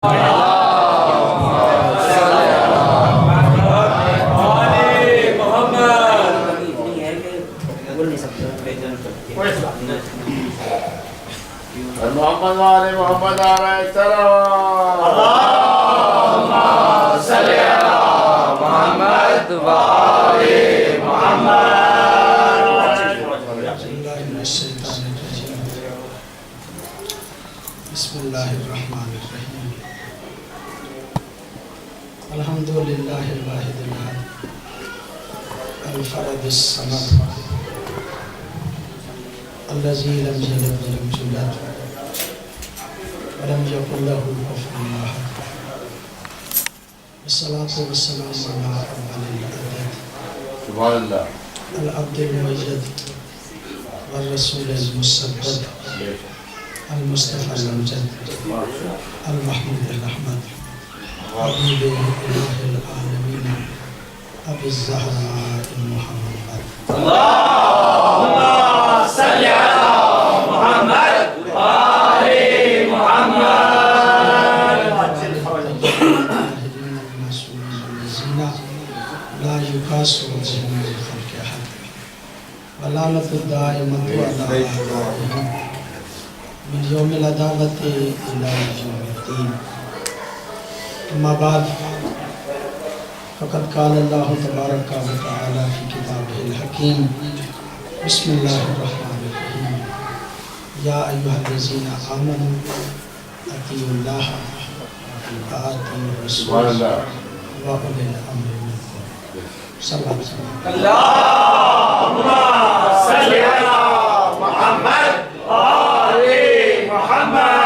मोहम्मद वाले मोहम्मद बिस्मिल्लाहिर्रहमानिर्रहीम अल्हम्दुलिल्लाहिल वाहिदिल अहद अल फरदिस समद अल्लज़ी लम यलिद वलम यूलद वलम यकुल लहू कुफुवन अहद वस्सलातु वस्सलामु अला अव्वलिल अदद सुभानअल्लाह अल अब्दुल मुय्यद वर रसूलिल मुसद्दद अल मुस्तफ़ा अल अमजद अल महमूद अल अहमद हबीब इलाहिल आलमीन अबी ज़हरा मुहम्मद अल्लाहुम्मा सल्ली अला मुहम्मद आले मुहम्मद ला युकासु बिहिम खल्क़ि अहद वलानतु दाइमतु अला आदाइहिम मिन यौमिल अदावति इला यौमिद्दीन। अम्मा बाद फ़क़द क़ाल अल्लाहु तबारक व तआला फ़ी किताबिहिल हकीम बिस्मिल्लाहिर्रहमानिर्रहीम या अय्युहल्लज़ीना आमनू अतीउल्लाह व अतीउर रसूल व उलिल अम्रि मिनकुम। सल्लल्लाहु अल्लाहुम्मा सल्ली अला मुहम्मद आले मुहम्मद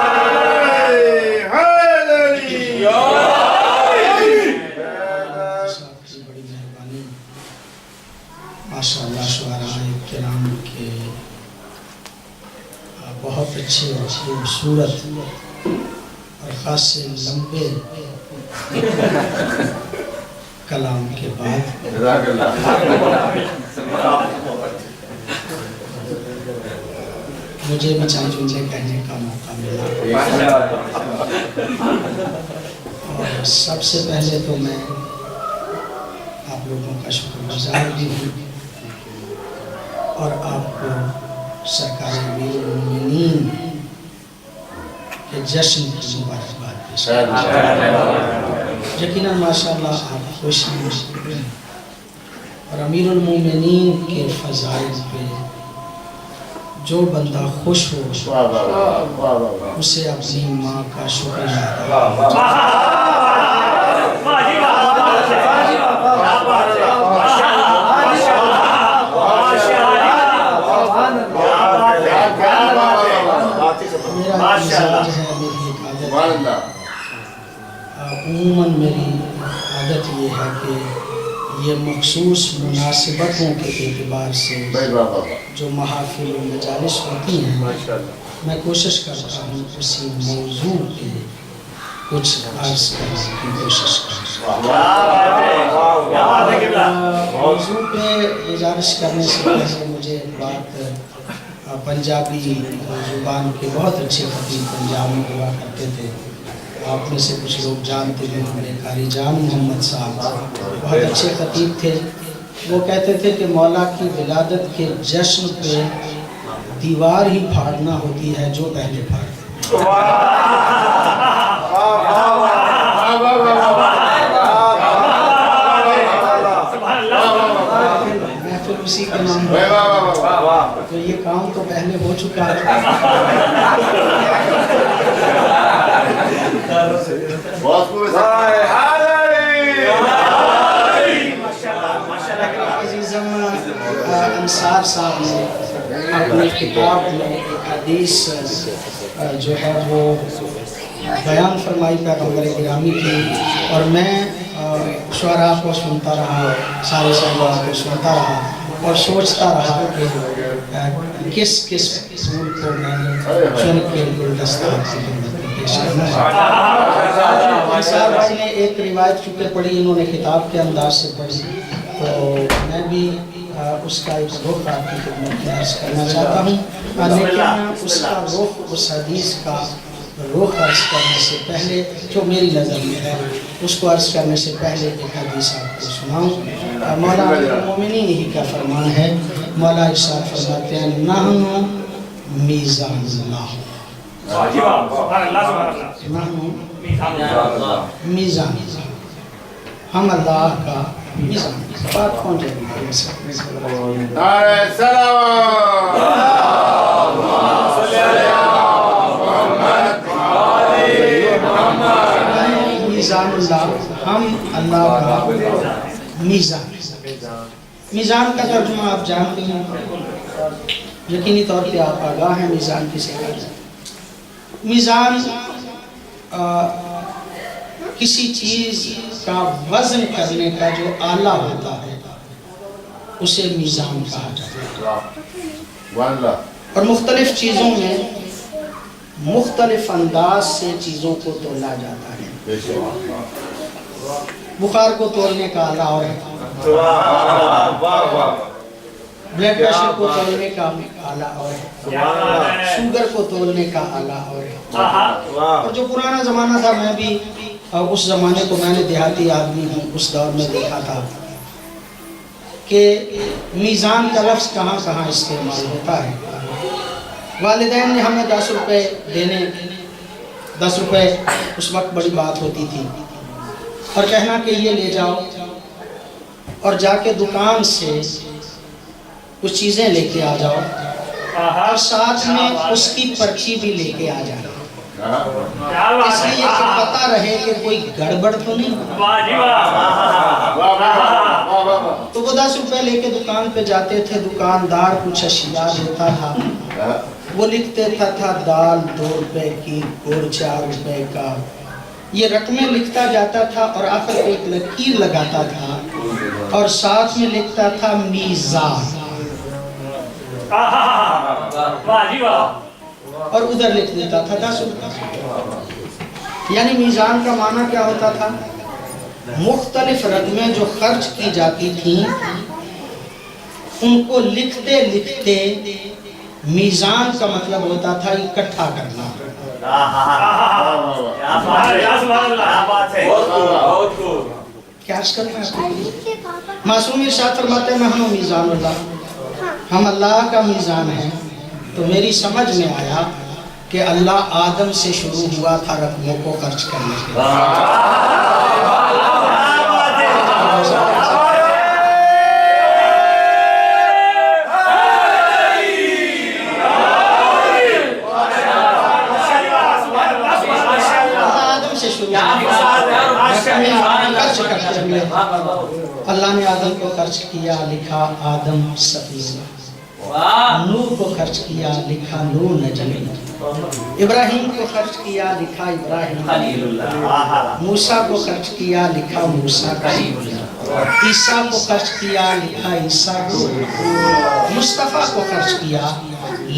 माशाअल्लाह शुआराए किराम के बहुत अच्छे और खूबसूरत और खासे लंबे कलाम के बाद मुझे भी चंद चीज़ें कहने का मौका मिला और सबसे पहले तो मैं आप लोगों का शुक्रगुजार भी हूँ और आपको सरकार अमीरुल मोमिनीन के जश्न की मुबारकबाद पेश करता हूं। यकीनन माशाअल्लाह आप खुश हैं और अमीरुल मोमिनीन के फ़ज़ाइल पे जो बंदा खुश हो उसे अपनी माँ का शुक्रिया उम्मन मेरी आदत ये है कि ये मखसूस मुनासिबतों के एतबार से जो महाफिल व मजालिस होती हैं मैं कोशिश करता हूँ उसी मौजू पे कुछ अर्ज़ करने की कोशिश करता मौजू पे गुजारिश करने से पहले मुझे एक बात पंजाबी ज़ुबान के बहुत अच्छे खतीब पंजाब में हुआ करते थे, आप में से कुछ लोग जानते हैं, हमारे कारी जान मोहम्मद साहब बहुत अच्छे खतीब थे। वो कहते थे कि मौला की विलादत के जश्न पे दीवार ही फाड़ना होती है जो पहले फाड़ते। मैं फिर उसी के नाम तो ये काम तो पहले हो चुका है। अंसार साहब ने अपनी किताब में एक हदीस जो है वो बयान फरमाई पैगंबर गिरामी की और मैं शुअरा को सुनता रहा, सारे साहबा को सुनता रहा और सोचता रहा कि किस किस फूल को मैंने चुन के गुलदस्ता की खिदमत में पेश करना है। अंसार भाई ने एक रिवायत चुके पढ़ी, इन्होंने किताब के अंदाज से पढ़ी, तो मैं भी उसका एक रुख आपकी खिदमत में अर्ज़ करना चाहता हूँ, लेकिन उसका रुख उस हदीस का वो खर्च करने से पहले जो मेरी नज़र में है उसको अर्ज करने से पहले एक हदीस आपको सुनाऊँ। मौला मोमिनीन ही का फरमान है। मौला इरशाद फरमाते हैं नहनु मीज़ानुल्लाह, नहनु मीज़ान, हम अल्लाह का मीज़ान। बात कौन जाएगी? नारे मीज़ानुल्लाह, हम अल्लाह का मीज़ान। मीज़ान का तर्जुमा आप जानते हैं, यकीनी तौर पे आप आगाह हैं मीज़ान किसे कहते हैं। मीज़ान किसी चीज़ का वज़न करने का जो आला होता है उसे मीज़ान कहा जाता है। और मुख्तलिफ चीज़ों में मुख्तलिफ अंदाज से चीज़ों को तोला जाता है। बुखार को तोलने का आला और है, ब्लड प्रेशर को तोलने का आला और है, शुगर को तोलने का आला और है। और जो पुराना ज़माना था, मैं भी उस ज़माने को, मैंने देहाती आदमी हूँ, उस दौर में देखा था कि मीज़ान का लफ्ज़ कहाँ कहाँ इस्तेमाल होता है। वालिदैन ने हमें 10 रुपये देने, 10 रुपये उस वक्त बड़ी बात होती थी, और कहना कि ये ले जाओ और जाके दुकान से कुछ चीज़ें लेके आ जाओ और साथ में उसकी पर्ची भी लेके आ जाओ, इसलिए कि पता रहे कि कोई गड़बड़ तो नहीं। तो वो 10 रुपये लेके दुकान पे जाते थे, दुकानदार कुछ अशिया देता था, वो लिख देता था दाल 2 रुपए की, गुड़ 4 रुपए का, ये रकमें लिखता जाता था और आखिर पे एक लकीर लगाता था और साथ में लिखता था मीज़ान, और उधर लिख देता था 10 रुपये। यानी मीज़ान का माना क्या होता था? मुख्तलिफ रकमें जो खर्च की जाती थी उनको लिखते लिखते मीज़ान का मतलब होता था इकट्ठा करना। क्या मासूम इरशाद फरमाते हैं नहनु मीज़ानुल्लाह, हम अल्लाह का मीज़ान है। तो मेरी समझ में आया कि अल्लाह आदम से शुरू हुआ था रकमों को खर्च करने के लिए। अल्लाह ने आदम को खर्च किया, लिखा आदम सफीना। नूह को खर्च किया, लिखा नूह नजमी। इब्राहिम को खर्च किया, लिखा इब्राहिम। मूसा को खर्च किया, लिखा मूसा कलीमुल्लाह। ईसा को खर्च किया, लिखा ईसा। मुस्तफ़ा को खर्च किया,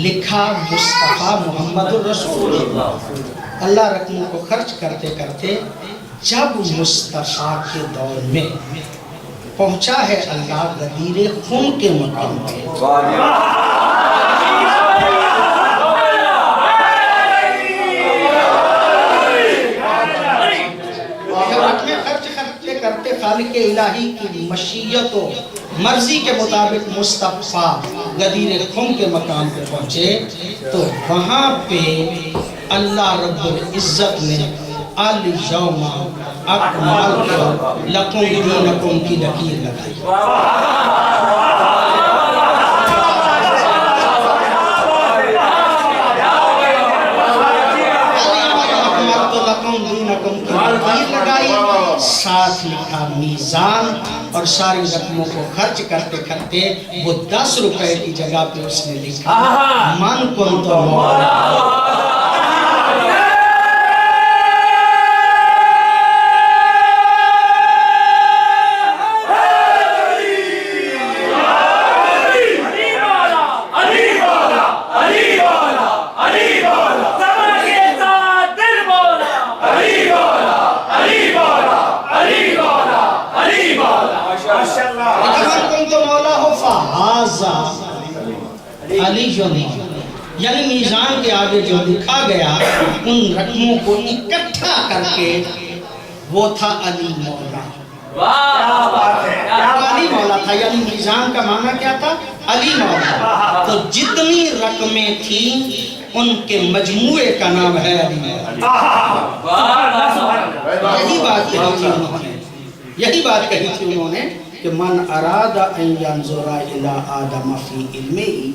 लिखा मुस्तफ़ा मोहम्मदुर रसूलुल्लाह। अल्लाह रकमों को खर्च करते करते जब मुस्तफ़ा के दौर में पहुंचा है, अल्लाह गदीरे खून के मकाम पे खर्च करते खालिक इलाही की मशीयत और मर्जी के मुताबिक मुस्तफ़ा गदीरे खून के मकाम पे पहुंचे, तो वहाँ पे अल्लाह रब्बुल इज़्ज़त ने अल यौमा अकमलतु लकुम दीनकुम की लकीर लगाई। साथ लिखा मीज़ान, और सारी रकमों को खर्च करते करते वो 10 रुपए की जगह पे उसने लिखा मन कुंतु मौला। यानी मीज़ान के आगे जो लिखा गया उन रकमों को इकट्ठा करके वो था अली मौला। अली मौला था, यानी मीज़ान का माना क्या था? अली मौला। तो जितनी रकमें थी उनके मजमूए का नाम है अली मौला। यही बात कही थी उन्होंने, यही बात कही थी उन्होंने कि मन अरादा अन यंजुरा इला आदम फी इल्मिही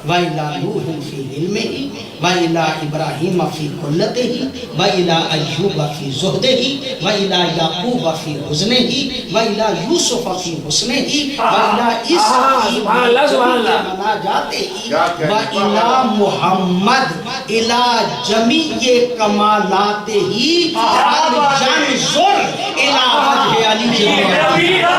व इला नूह फी इल्मिही व इला इब्राहीम फी कुल्लतिही व इला अय्यूब फी ज़ुहदिही व इला याकूब फी हुज़्निही व इला यूसुफ फी हुस्निही व इला ईसा फी मनाजातिही व इला मुहम्मद इला जमीए कमालातिही अल यंजुर इला वजह अली जमीअ।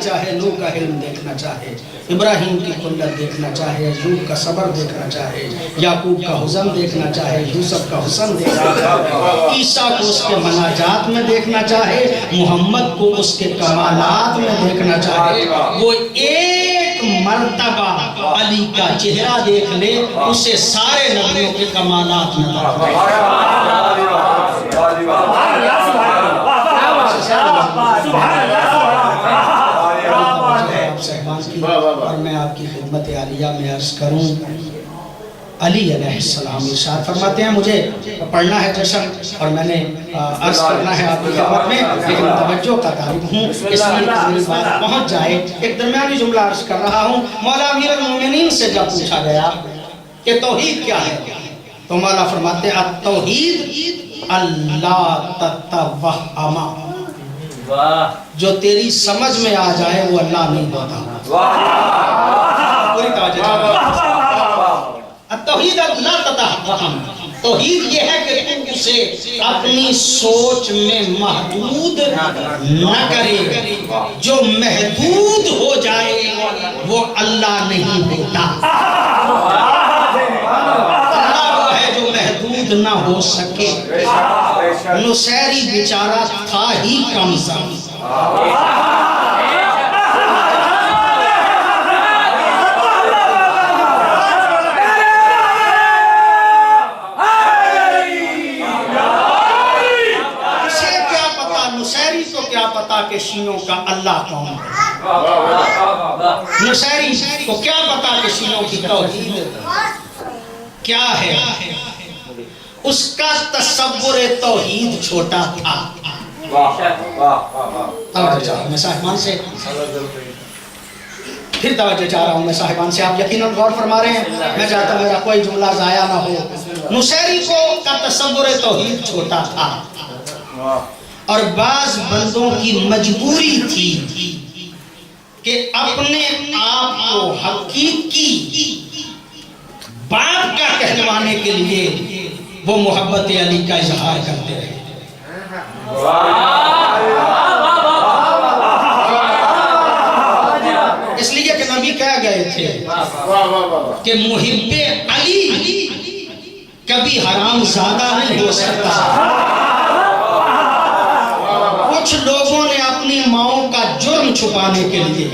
चाहे नूह का इल्म देखना चाहे, इब्राहिम की कुल्लत देखना चाहे, अय्यूब का सब्र देखना चाहे, याकूब का हुज़्न देखना चाहे, यूसुफ का हुस्न देखना चाहे, ईसा को उसके मनाजात में देखना चाहे, मोहम्मद को उसके कमालात में देखना चाहे, वो एक मर्तबा अली का चेहरा देख ले, उसे सारे नबियों के कमालात में और मैं आपकी खिदमत आलिया में अर्ज़ करूँ। अली अलैहिस्सलाम इरशाद फरमाते हैं, मुझे पढ़ना है जश्न और मैंने अर्ज़ करना है आपकी खिदमत में, लेकिन तवज्जो का तालिब हूँ इसलिए मेरी बात पहुँच जाए। एक दरमियानी जुमला अर्ज़ कर रहा हूँ। मौला अमीरुल मोमिनीन से जब पूछा गया कि तौहीद क्या है, तो मौला फरमाते हैं अत-तौहीद अल्लाह ततवहमा, जो तेरी समझ में आ जाए वो अल्लाह नहीं होता। तौहीद अल्लाह ततवहम, तौहीद ये है कि तू उसे अपनी सोच में महदूद न करे, जो महदूद हो जाए वो अल्लाह नहीं होता। अल्लाह वो है जो महदूद न हो सके। नुसैरी बेचारा था ही कमज़ोर, के शीनों का अल्लाह कौन है? नुसैरी को क्या पता कि शीनों की तौहीद क्या है? उसका तसव्वुर तौहीद छोटा था। मैं साहिबान से फिर तवज्जो चाह रहा हूँ, मैं साहिबान से, आप यकीनन गौर फरमा रहे हैं, मैं चाहता हूँ मेरा कोई जुमला ज़ाया ना हो। नुसैरी को का तसव्वुर तौहीद छोटा था और बाज बंदों की मजबूरी थी कि अपने आप को हकीकी बाप का कहलवाने के लिए वो मोहब्बत अली का इजहार करते रहे। इसलिए कि नबी कह गए थे कि मुहिब्बे अली कभी हराम ज़्यादा नहीं हो सकता। कुछ लोगों ने अपनी माओं का जुर्म छुपाने के लिए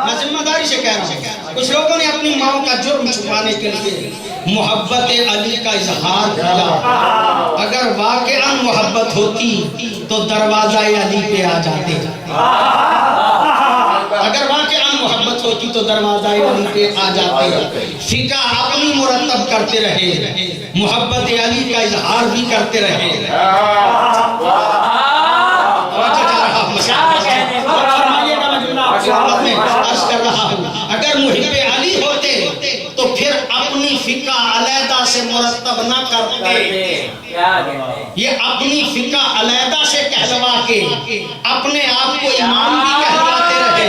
मैं जिम्मेदारी से कह रहा हूं, कुछ लोगों ने अपनी माओं का जुर्म छुपाने के लिए मोहब्बत अली का इजहार किया। अगर वाकई मोहब्बत होती तो दरवाजा अली पे आ जाते। अगर वाकई मोहब्बत होती तो दरवाजा अली पे आ जाते। फिका अपनी मुरतब करते रहे, मोहब्बत अली का इजहार भी करते रहे। अर्ज कर रहा हूँ, अगर मुहिब्बे अली होते तो फिर अपनी फिका अलग मुरत्तब न करते, ये अपनी फिका अलहदा से कहलवा के अपने आप को इमाम भी कहलवाते रहे,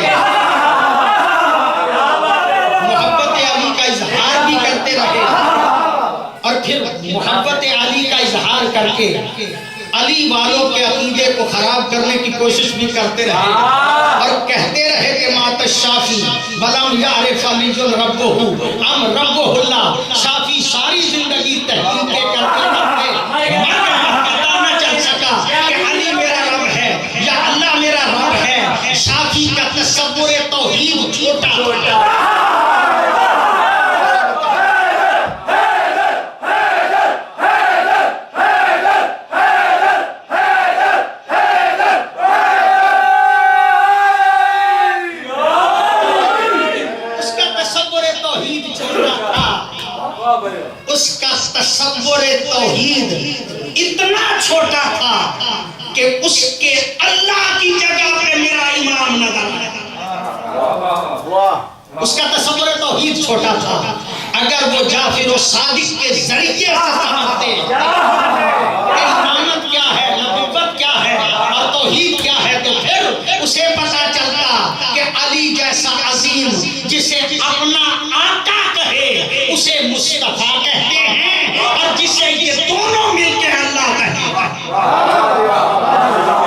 मोहब्बत अली का इजहार भी करते रहे और फिर मोहब्बत अली का इजहार करके अली वालों के अकीदे को खराब करने की कोशिश भी करते रहे और कहते रहे कि मात शाफी बलम यारिफ अलीजुल रब्बहू अम रब्बहुल्लाह। शाफी सारी जिंदगी तहकीक करते मगर पता न चल सका कि अली मेरा रब है या अल्लाह मेरा रब है। शाफी का तसव्वुर तौहीद छोटा उसका तसव्वुर तौहीद इतना छोटा था कि उसके अल्लाह की जगह पे मेरा इमाम नजर आया। उसका तसव्वुर तौहीद छोटा था। अगर वो जाफिर और सादिक के जरिए से समझते कि इमामत क्या है, नबुव्वत क्या है और तौहीद क्या है, तो फिर उसे पता चलता कि अली जैसा अजीम जिसे अपना आका कहे उसे मुस्तफा कहते हैं और जिसे ये दोनों मिलकर अल्लाह कहते हैं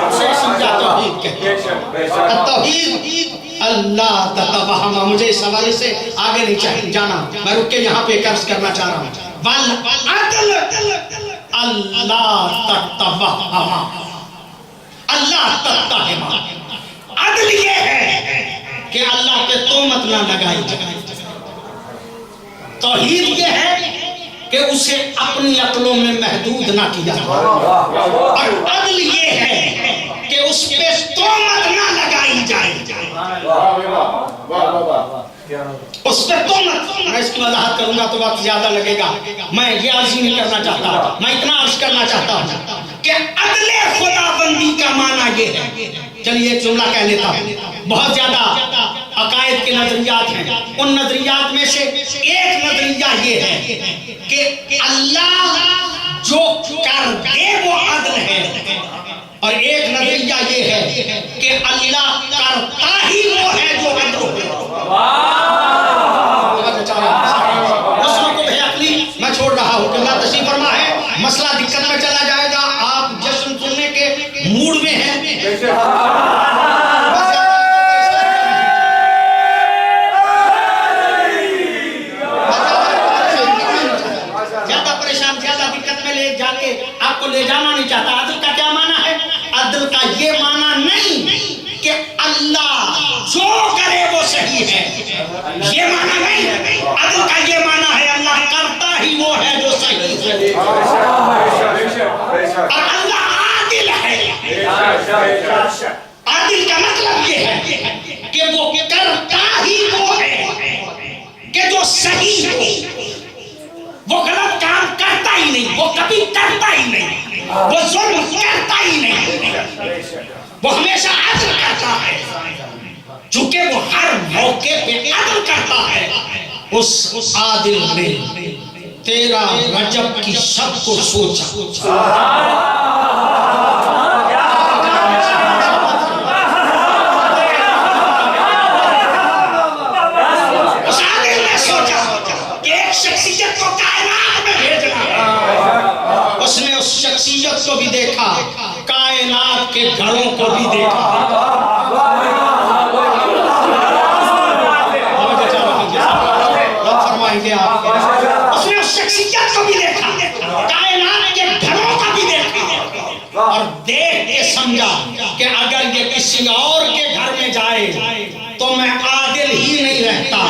उसे समझा तौहीद कहते हैं। तौहीद अल्लाह ततवहमा। मुझे इस हवाले से आगे नहीं चाहिए जाना, मैं रुक के यहाँ पे कर्ज करना चाह रहा हूँ। वल अदल अल्लाह ततवहमा, अल्लाह ततवहमा। अदल ये है कि अल्लाह पे तोहमत ना लगाई जाए। तौहीद ये है कि उसे अपनी अक्लों में महदूद ना किया जाए और अदल ये है कि उस पे तोहमत ना लगाई जाए। उस पे तोहमत, मैं इसकी वजाहत करूंगा तो वक्त ज्यादा लगेगा। मैं ये अर्ज नहीं करना चाहता, मैं इतना अर्ज करना चाहता हूँ कि अदले खुदाबंदी का माना ये है। चलिए एक जुमला कह लेता हूँ। बहुत ज्यादा अकायद के नजरियात हैं, उन नजरियात में से एक नजरिया ये है कि अल्लाह जो कर दे वो अदल है और एक नजरिया ये है कि अल्लाह करता ही वो है जो अदल है। मैं छोड़ रहा हूँ कि अल्लाह तशरीफ फरमा है, मसला दिक्कत में चला जाएगा। आप जश्न सुनने के मूड में हैं। ज्यादा परेशान, ज्यादा दिक्कत में ले जाके आपको ले जाना नहीं चाहता। अदल का क्या माना है? अदल का ये माना नहीं कि अल्लाह जो करे वो सही है, ये माना नहीं। अदल का ये माना है अल्लाह करता ही वो है जो सही है और अल्लाह आदिल है। आदिल का मतलब ये है कि वो करता ही वो है कि जो सही हो। वो गलत काम करता ही नहीं, वो कभी करता ही नहीं, वो जुल्म करता ही नहीं, वो हमेशा अदल करता है। चूंकि वो हर मौके पे अदल करता है, उस आदिल ने तेरा रजब की शब को सोचा। उस आदिल ने सोचा कि एक शख्सियत को कायनात में भेजना है। उसने उस शख्सियत को भी देखा, कायनात के घरों को भी देखा। उसने उस शख्सियत को भी देखा, कायनात के घरों का भी देखा और देख के समझा कि अगर ये किसी और के घर में जाए तो मैं आदिल ही नहीं रहता।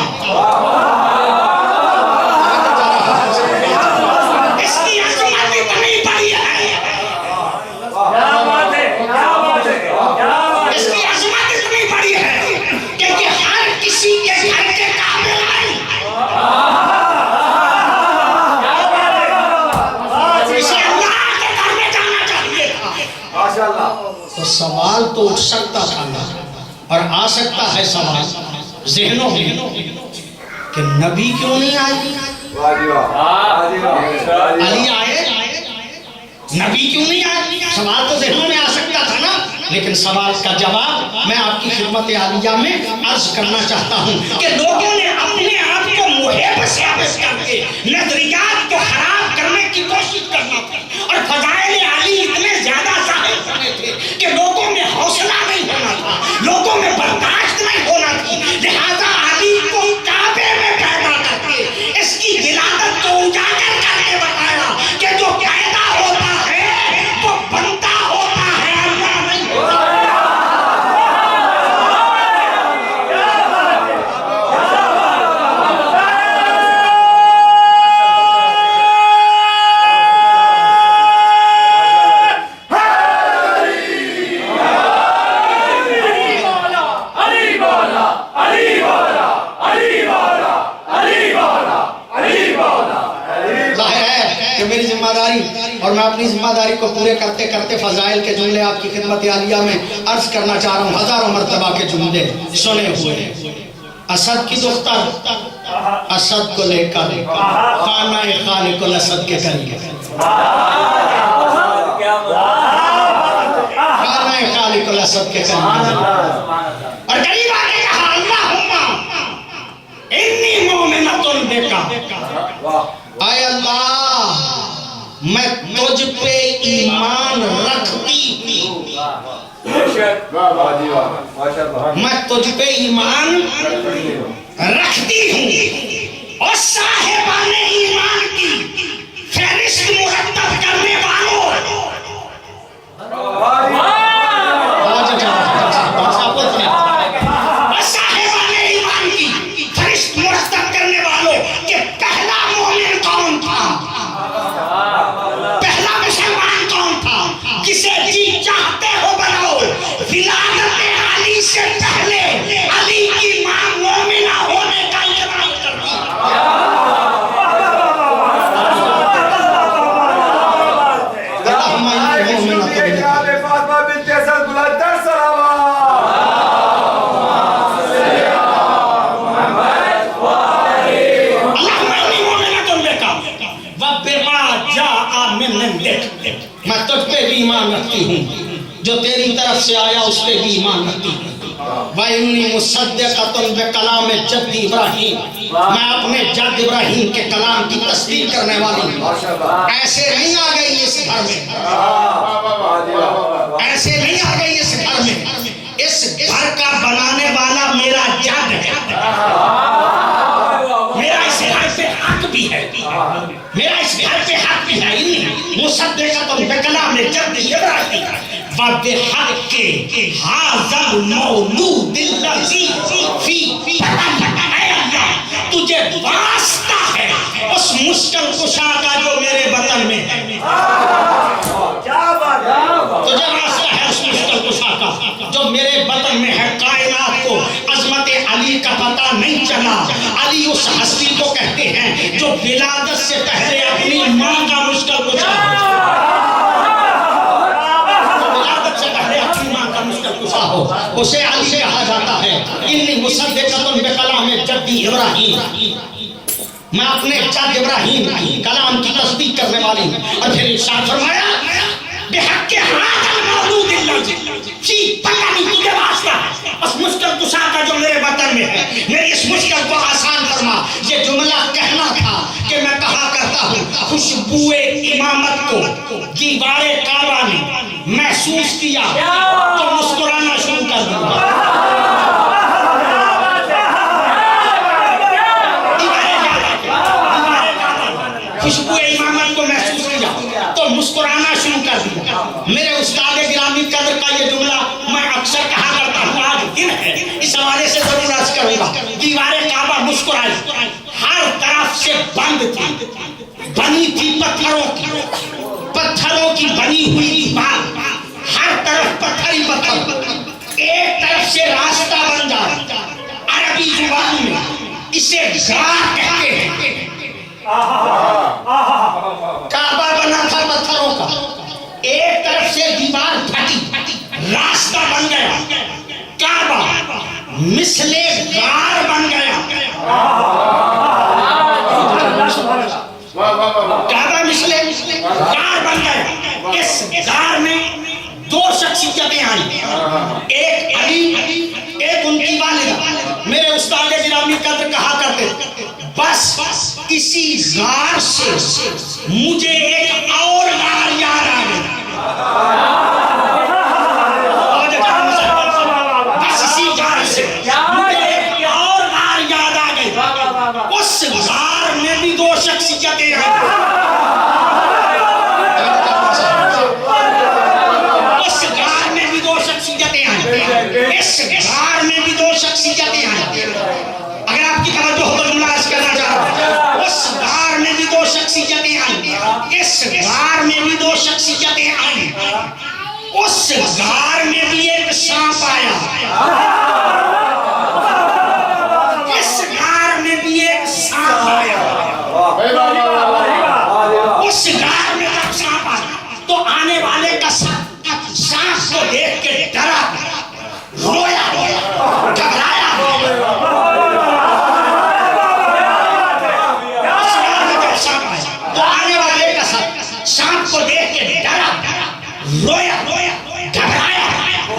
इसकी अजमत इतनी बड़ी है, इसकी अजमत इतनी बड़ी है कि ये हर किसी के घर के काबिल है। तो सवाल तो उठ सकता था और आ सकता है सवाल जहनों में कि नबी क्यों नहीं आए। अली आए, नबी क्यों नहीं आए? सवाल तो ज़हन में आ सकता था ना, लेकिन सवाल का जवाब मैं आपकी खिदमत आलिया में अर्ज करना चाहता हूँ कि लोगों ने अपने आप को मुहिब साबित करके नजरियात को खराब करने की कोशिश करना थी, और फजाइल आली इतने ज्यादा जाहिर करने थे कि लोगों में हौसला नहीं होना था, लोगों में बर्दाश्त नहीं होना थी। लिहाजा अली को काबे में पैदा करके इसकी विलादत को उजागर करके बताया कि जो पैदा होता है वो बनता होता है, अल्लाह नहीं होता। मेरी जिम्मेदारी और मैं अपनी जिम्मेदारी को पूरे करते करते फजाइल के जुमले आपकी खिदमत आलिया में अर्ज करना चाह रहा हूँ। हजारों मरतबा के जुमले सुने हुए हैं। असद की दुख्तर असद को लेकर खाना खालिकुल असद के करीब, खाना खालिकुल असद के करीब, और करीब आके कहा अल्लाहुम्मा इन्नी मोमिनतुन बिका, आय अल्लाह मैं तुझ पे ईमान रखती हूँ, मैं तुझ पे ईमान रखती हूँ, और साहिबाने ईमान की फहरिस्त मुरतब करने वालों, और साहिबाने ईमान की फहरिस्त मुरतब करने वालों के पहला मोमिन कौन था, पहला मुसलमान कौन था, किसे जी चाहते हो बनाओ। विलादत अली से पहले अली की मां मोमिना होने का इकरार करती मैं तुझ पे भी ईमान रखती हूँ, जो तेरी तरफ से आया उस पे भी ईमान रखती हूँ। वइन्नी मुसद्दिक़तुन बिकलाम जद्दी इब्राहीम, मैं अपने जद इब्राहीम के कलाम की तस्दीक करने वाली हूँ। ऐसे नहीं आ गई इस घर में, ऐसे नहीं आ गई इस घर में, इस घर का बनाने वाला मेरा जद है, मेरा इस घर पे हक भी है, मेरा इस घर पे हक भी है। इन्नी मुसद्दिक़तुन बिकलाम जद्दी इब्राहीम वबिहक़्क़ि हाज़ल मौलूदिल्लज़ी फी, ऐ अल्लाह तुझे वास्ता है उस मुश्किल कुशा का जो मेरे वतन में है, तुझे वास्ता है उस मुश्किल कुशा का जो मेरे वतन में है। कायनात को अज़मत अली का पता नहीं चला। अली उस हस्ती को कहते हैं जो विलादत से पहले अपनी मां का मुश्किल कुशा, उसे अली कहा जाता है। इन्नी मुसद्दिक़तुन बिकलाम जद्दी इब्राहीम, मैं अपने जद इब्राहीम की कलाम की तस्दीक करने वाली हूँ। और फिर इरशाद फरमाया बिहक़्क़ि हाज़ल मौलूदिल्लज़ी फी, पता नहीं तुझे वास्ता उस मुश्किल कुशा का जो मेरे वतन में है, मेरी इस मुश्किल को आसान फरमा। ये जुमला कहना था कि मैं कहा करता हूँ खुशबुए इमामत को दीवारे काबा ने महसूस किया तो मुस्कुराना शुरू कर दिया। खुशबुए इमामत को महसूस किया तो मुस्कुराना शुरू कर दिया। मेरे उस्ताद गिरामी कदर का ये जुमला मैं अक्सर कहा करता हूँ, आज दिन है इस हवाले से जरूर अर्ज करूंगा। दीवारे काबा मुस्कुराई, हर तरफ से बंद थी, बनी थी पत्थरों की बनी हुई दीवार, हर तरफ पत्थर ही पत्थर। एक तरफ से रास्ता बन जाए, अरबी जुबान में इसे गार कहते हैं। काबा बना था पत्थरों का, एक तरफ से दीवार फटी, रास्ता बन गया, काबा मिसले गार बन गया। गार बन गए। इस गार में दो शख्सियतें आई, एक अली, एक उनकी वालिदा। मेरे उस्ताद गिरामी कद्र कहा करते, बस इसी गार से मुझे एक और गार याद आ गई। बस इसी गार से मुझे एक और गार याद आ गई। उस गार में भी दो शख्सियतें आई। उस गार में भी दो शख्सियतें आई। इस गार में भी दो शख्सियतें आई। अगर आपकी तवज्जो हो तो जुमला अर्ज करना चाह रहा हूं। उस गार में भी दो शख्सियतें आई। इस गार में भी दो शख्सियतें आई। उस गार में भी एक सांप आया। इस गार में भी एक सांप आया। उस गार में जब सांप आया तो आने वाले का सांप को देख के डरा, रोया, घबराया। तो आने वाले का सांप को देख के डरा, रोया, घबराया।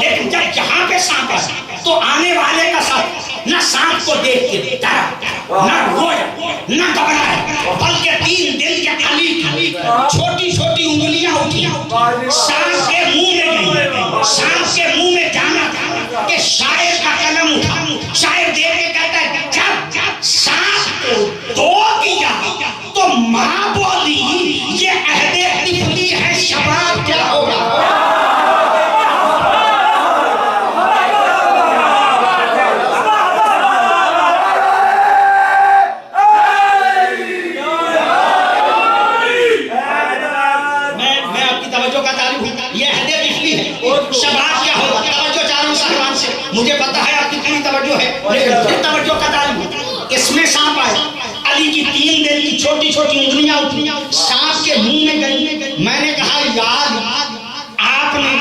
लेकिन जब यहाँ पे सांप है तो आने वाले का सांप न सांप को देख के डरा, न रोया, न घबराया, बल्कि 3 दिन के अली की छोटी छोटी उंगलियां उठी, सांप के मुंह में गई। सांप के मुंह में जाना था कि शायर का कलम उठा। शायर देख के कहता है, जब सांप को दो किया तो मां बोली, ये अहदे तिफली है, शबाब क्या होगा। मुझे पता है आपकी पूरी तवज्जो है, लेकिन फिर तवज्जो का तारीफ। इसमें सांप आया, अली की 3 दिन की छोटी छोटी उंगलियां उठी, सांप के मुंह में गई। मैंने कहा, याद आपने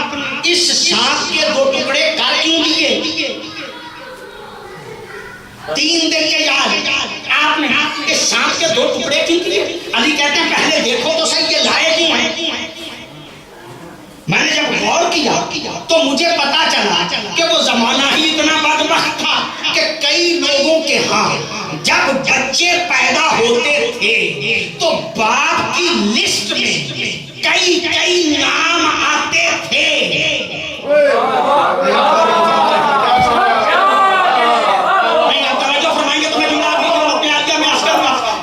इस सांप के 2 टुकड़े कर क्यों दिए? 3 दिन के याद आपने इस सांप के 2 टुकड़े क्यों किए? अली कहते हैं, पहले देखो तो सही ये लाए क्यों है। मैंने जब गौर किया तो मुझे पता चला कि वो जमाना ही इतना बदबख्त था कि कई लोगों के यहाँ जब बच्चे पैदा होते थे तो बाप की लिस्ट में कई नाम आते थे।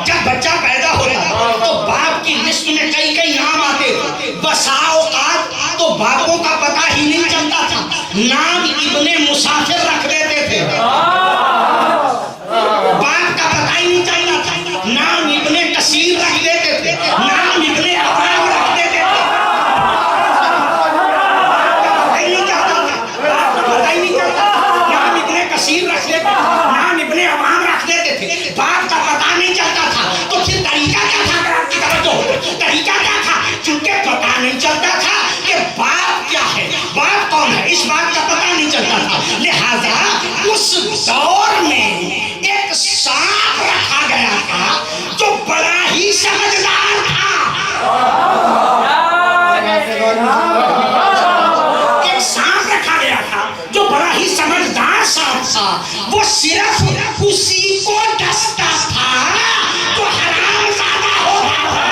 जब बच्चा पैदा होता तो बाप की लिस्ट में कई नाम आते थे। बसाओ तो बापों का पता ही नहीं चलता था, नाम इब्ने मुसाफिर रख देते थे। बाप का पता ही नहीं चलता था, नाम इब्ने कसीर रख देते थे, नाम इब्ने अवाम रख देते थे। नहीं चाहता था, बाप का पता ही नहीं चलता, नाम इब्ने कसीर रख देते थे, नाम इब्ने अवाम रख देते थे। बाप का पता नहीं चलता था तो फिर तरीका क्या था? अगर आपकी तवज्जो, तरीका क्या था? क्योंकि पता नहीं चलता था बाप क्या है, बाप कौन है, इस बात का पता नहीं चलता था। लिहाजा उस दौर में एक सांप रखा गया था जो बड़ा ही समझदार था। एक सांप रखा गया था जो बड़ा ही समझदार सांप था। वो सिर्फ उसी को डसता था जो हरामज़ादा होता था।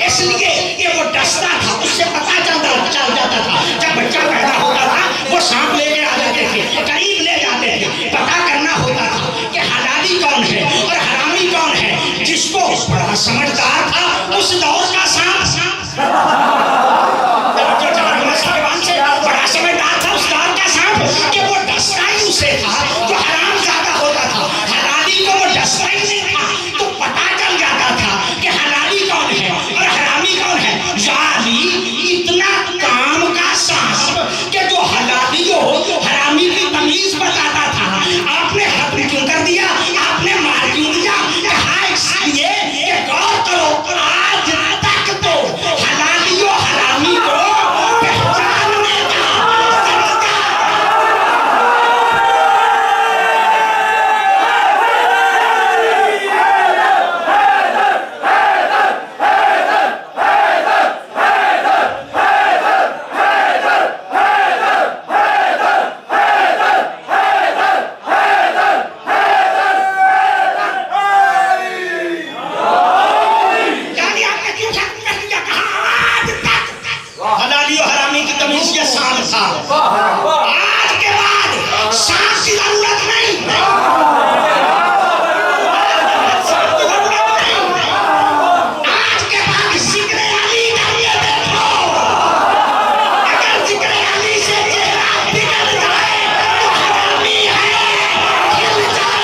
इसलिए कि वो डसता था, उससे पता चल जाता था। जब बच्चा पैदा होता था वो सांप लेके आ जाते थे, करीब ले जाते थे। पता करना होता था कि हलाली कौन है और हरामी कौन है। जिसको बड़ा समझदार था उस दौर का सांप दियो हरामी की कमीज ये सांप था। आज के बाद सांप की जरूरत नहीं, आज के बाद जिक्र अली करके देखो। अगर जिक्र अली से चेहरा बिगड़ जाए तो हरामी है, खिल जाए।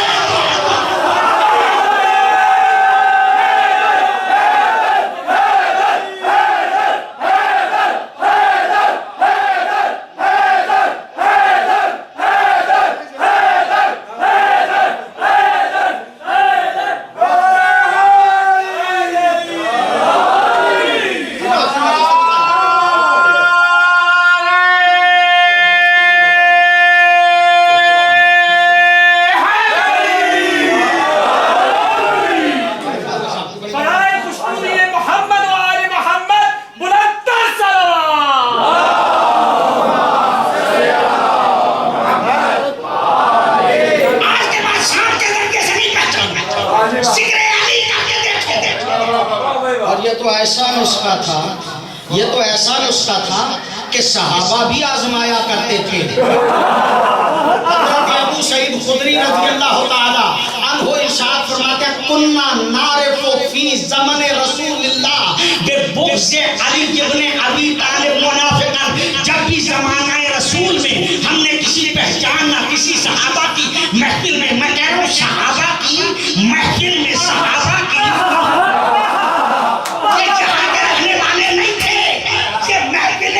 और ये तो ऐसा नुस्खा था कि सहाबा भी आजमाया करते थे। अबू सईद खुदरी रज़ियल्लाहु ताला अन्हु इरशाद फरमाते हैं, कुन्ना नारिफु फी ज़माने रसूलिल्लाह बिबुग़्ज़ अली इब्न अबी तालिब मुनाफ़िक़न। जब भी ज़माना रसूल में हमने किसी पहचान ना किसी सहाबा की महफिल में, मैं कह रहा हूँ सहाबा की महफिल में, सहाबा की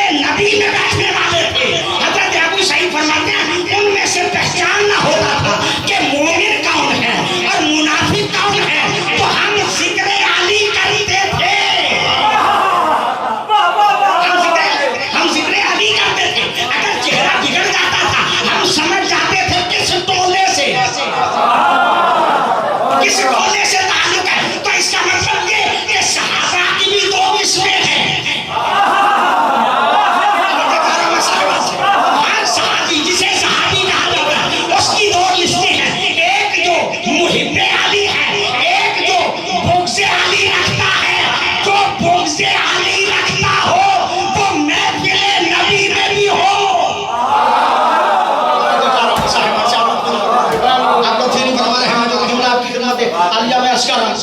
नबी में बैठने वाले थे। हज़रत अबू सईद फरमाते हैं उनमें से पहचान ना होता था कि मोमिन कौन है और मुनाफिक कौन है, तो हम जिक्र अली करते थे। हम जिक्र अली करते थे। अगर चेहरा बिगड़ जाता था हम समझ जाते थे किस टोले से ताल्लुक है। तो इसका मतलब ये कि सहाबा की भी दो किस्में हैं।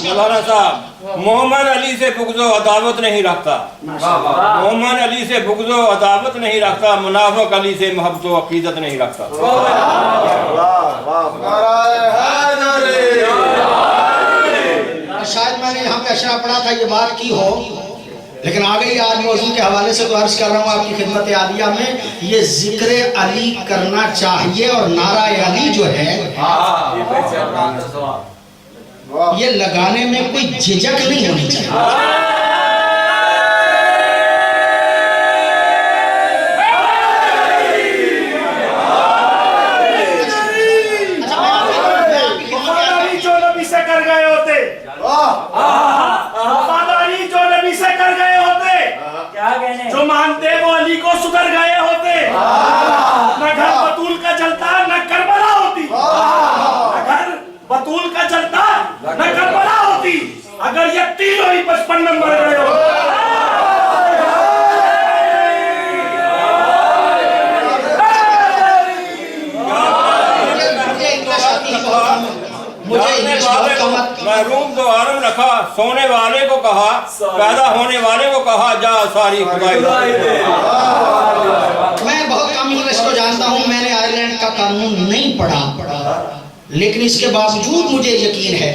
मौलाना साहब, मोहम्मद अली से बुग़्ज़ो अदावत नहीं रखता, मोहम्मद अली से बुग़्ज़ो अदावत नहीं रखता, मुनाफ़िक़ अली से मोहब्बत व अक़ीदत नहीं रखता। शायद मैंने यहाँ पे अशरा पढ़ा था, ये बात की हो, लेकिन आ गई आज मौजूद के हवाले से तो अर्ज कर रहा हूँ आपकी खिदमत आलिया में। ये जिक्र अली करना चाहिए और नारा अली जो है ये लगाने में कोई झिझक नहीं होनी चाहिए। जो नबी से कर गए होते, जो नबी से कर गए होते, जो मानते वो अली को सुधर गए होते, न घर बतूल का जलता न करबला होती, न घर बतूल का जलता न करबला होती, अगर ये तीनों ही 55 नंबर गए होते। महरूम तो आलम रखा, सोने वाले को कहा, पैदा होने वाले को कहा, जा सारी खुदाई। मैं बहुत कम इंग्लिश को जानता हूँ, मैंने आयरलैंड का कानून नहीं पढ़ा, लेकिन इसके बावजूद मुझे यकीन है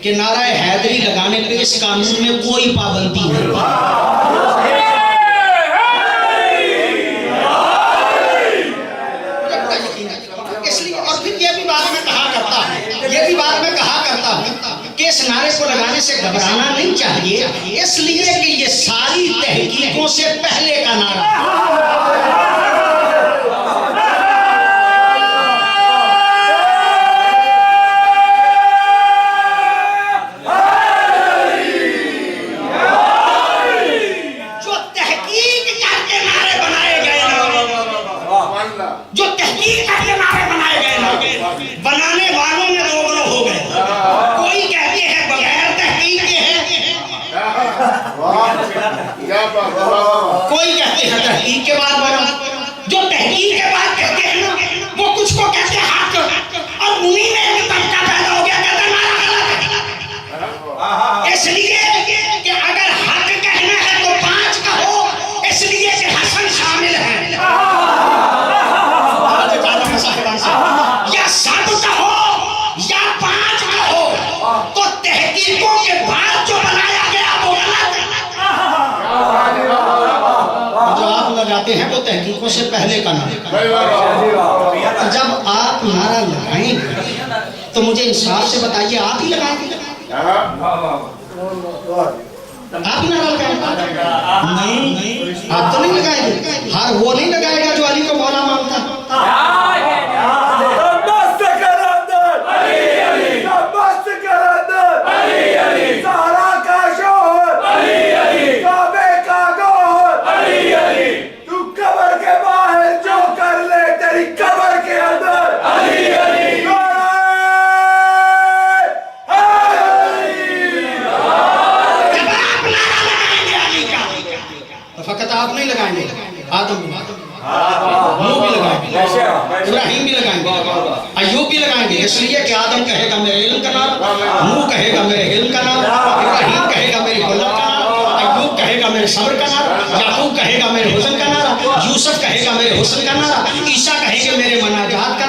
कि नारा हैदरी लगाने पे इस कानून में कोई पाबंदी नहीं। इसलिए और फिर ये भी बात में कहा करता हूँ कि इस नारे को लगाने से घबराना नहीं चाहिए, इसलिए कि ये सारी तहकीकों से पहले का नारा। बनाने वालों में रोगरो हो गए। कोई कहते हैं बगैर तहकीक के हैं, कोई कहते हैं तहकीक तहकीकों से पहले का नारा। भाई बाबा जब आप नारा लगाएंगे तो मुझे इंसाफ से बताइए, आप ही लगाएंगे? आप ही नारा लगाएंगे? नहीं, आप तो नहीं लगाएंगे। हाँ, वो नहीं लगाएगा जो अली को मौला मानता है। फकत आप नहीं लगाएंगे, आदम भी लगाएंगे, इब्राहिम भी लगाएंगे, अय्यूब भी लगाएंगे। इसलिए कि आदम कहेगा मेरे इल्म का नाम, नूह कहेगा मेरे इल्म का नाम, इब्राहिम कहेगा मेरी गुलाम का नाम, अय्यूब कहेगा मेरे सब्र का नाम, याकूब कहेगा मेरे हुस्न का नारा, यूसुफ कहेगा मेरे हुस्न का नारा, ईसा कहेंगे मेरे मनाजात का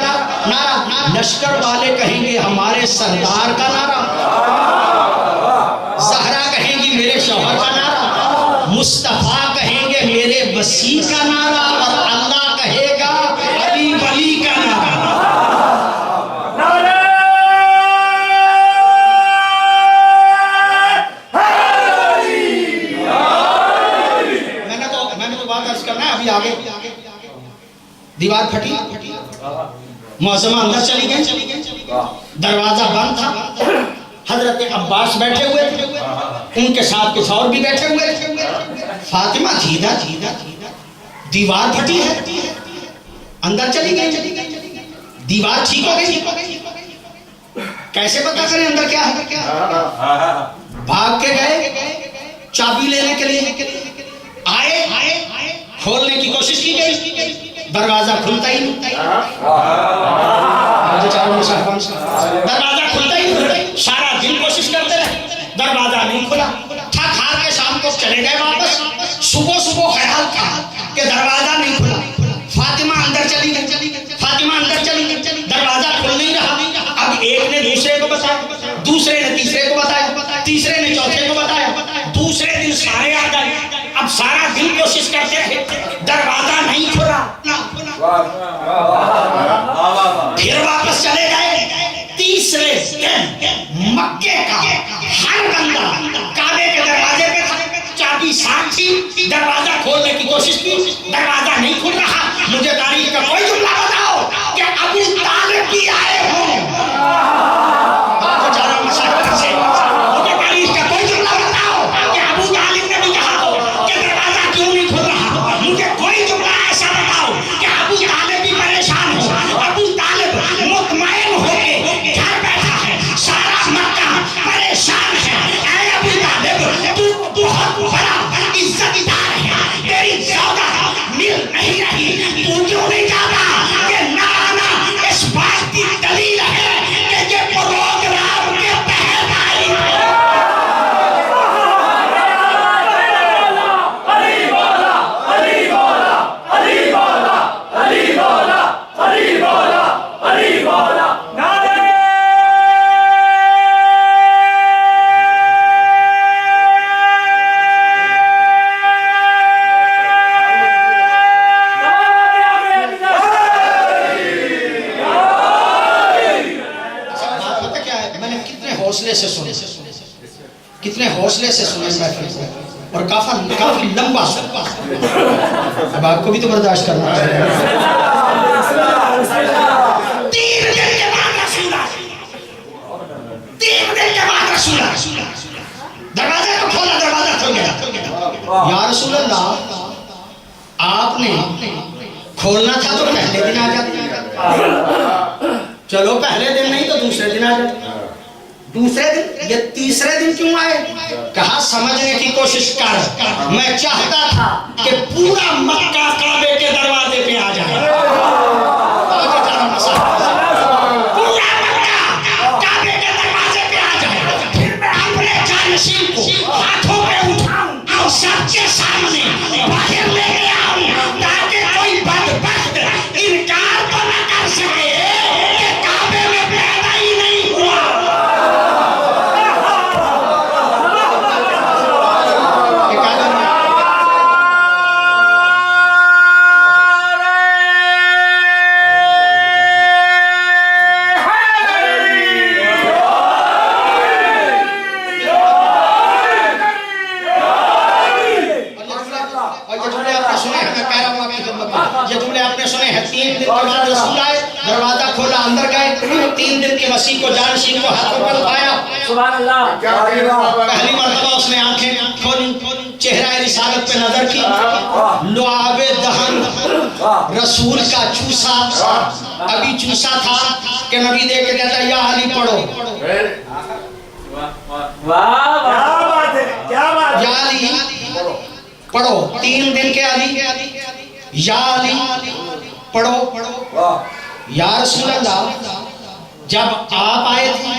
नारा, लश्कर वाले कहेंगे हमारे सरदार का नारा, ज़हरा कहेंगी मेरे शौहर का नारा, मुस्तफा कहेंगे मेरे वसी का नारा, और अल्लाह कहेगा अली वली का नारा। मैंने तो बात अर्ज करना है। अभी आगे दीवार फटी, मौसम अंदर चली गई, दरवाजा बंद था, हजरत अब्बास बैठे हुए थे, उनके साथ कुछ और भी बैठे हुए थे। फातिमा धीरा दीवार फटी है, अंदर चली गई, दीवार ठीक हो गई। कैसे पता करें अंदर क्या है? भाग के गए चाबी लेने के लिए, आए खोलने की कोशिश की गई, दरवाजा खुलता ही नहीं, दरवाजा खुलता ही नहीं। सारा दिन कोशिश करते रहे, दरवाजा नहीं खुला। थक हार के शाम को चले गए वापस। सुबह सुबह ख्याल था कि दरवाजा नहीं खुला। फातिमा अंदर चली गई, दरवाजा खुल नहीं रहा। अब एक ने दूसरे को बताया, दूसरे ने तीसरे को बताया, तीसरे ने चौथे को बताया, दूसरे दिन सारे आ गए। अब सारा दिन कोशिश करते रहे, दरवाजा नहीं खुला। फिर वापस चले गए। तीसरे दिन मक्के का हर बंदा काबे के दरवाजे पे था, चाबी साथ थी, दरवाजा खोलने की कोशिश की, दरवाजा नहीं खुल रहा। मुझे तारीख का कोई जुमला बताओ कि अबू तालिब भी आए हों। मुझे तारीख का कोई जुमला बताओ कि अबू तालिब ने भी कहा हो कि दरवाजा क्यों नहीं खुल रहा। मुझे कोई जुमला ऐसा बताओ कि अबू तालिब भी परेशान हो, अबू तालिब मुतमईन होके घर बैठा है, सारा मक्का परेशान है। ऐ अबू तालिब, तू बहुत बड़ा इज्जतदार है, तेरी सौदा मिल नहीं रही, तू क्यों नहीं जाता कि ना इस बात की दलील है कि ये प्रोग्राम के तहत आई है। कितने हौसले से सुने महफिल को, और काफी लंबा सुना। अब आपको भी तो बर्दाश्त करना चाहिए। 3 दिन के बाद रसूला दरवाजा तो खोला, दरवाजा खुल गया। या रसूल अल्लाह, आपने खोलना था तो पहले दिन आ जाते। चलो पहले दिन नहीं तो दूसरे दिन आ जाते। दूसरे दिन, ये तीसरे दिन क्यों आए? कहा समझने की कोशिश कर, मैं चाहता था कि पूरा मक्का काबे के दरवाजे पे आ जाए। पूरा मक्का काबे के दरवाजे पे आ जाए, फिर मैं अपने जानशीन को हाथों पे उठाऊं और सबके सामने बाहर लेके आऊं, ताकि कोई बदबख्त इनकार तो न कर सके कि काबे में पैदा ही नहीं हुआ। ये जुमले आपने सुने हैं। 3 दिन के बाद रसूल आए, दरवाजा खोला, अंदर गए। 3 दिन के मसीह को जानशीन को हाथों पर उठाया। सुभान अल्लाह। पहली मर्तबा उसने आंखें खोली, चेहरा रिसालत पे नजर की, लुआबे दहन रसूल का चूसा अभी चूसा था कि नबी देख के कहता या अली पढ़ो। वाह क्या बात है, क्या बात है। या अली पढ़ो। 3 दिन के अली या अली पढ़ो। या रसूल अल्लाह, जब आप आए थे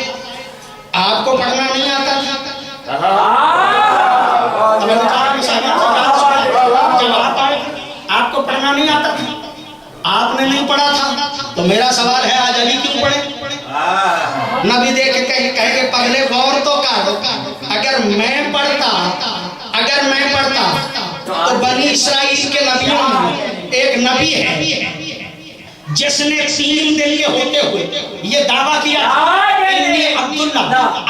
आपको पढ़ना नहीं आता था? जब आप आए आपको पढ़ना नहीं आता था, आपने नहीं पढ़ा था, तो मेरा सवाल है आज अली क्यों पढ़े? नबी देख के कहे पगले गौर तो कर, अगर मैं पढ़ता तो बनी इस्राइल के नबियों में एक नबी है जिसने 3 दिन के होते हुए ये दावा किया इन्नी अब्दुल्ला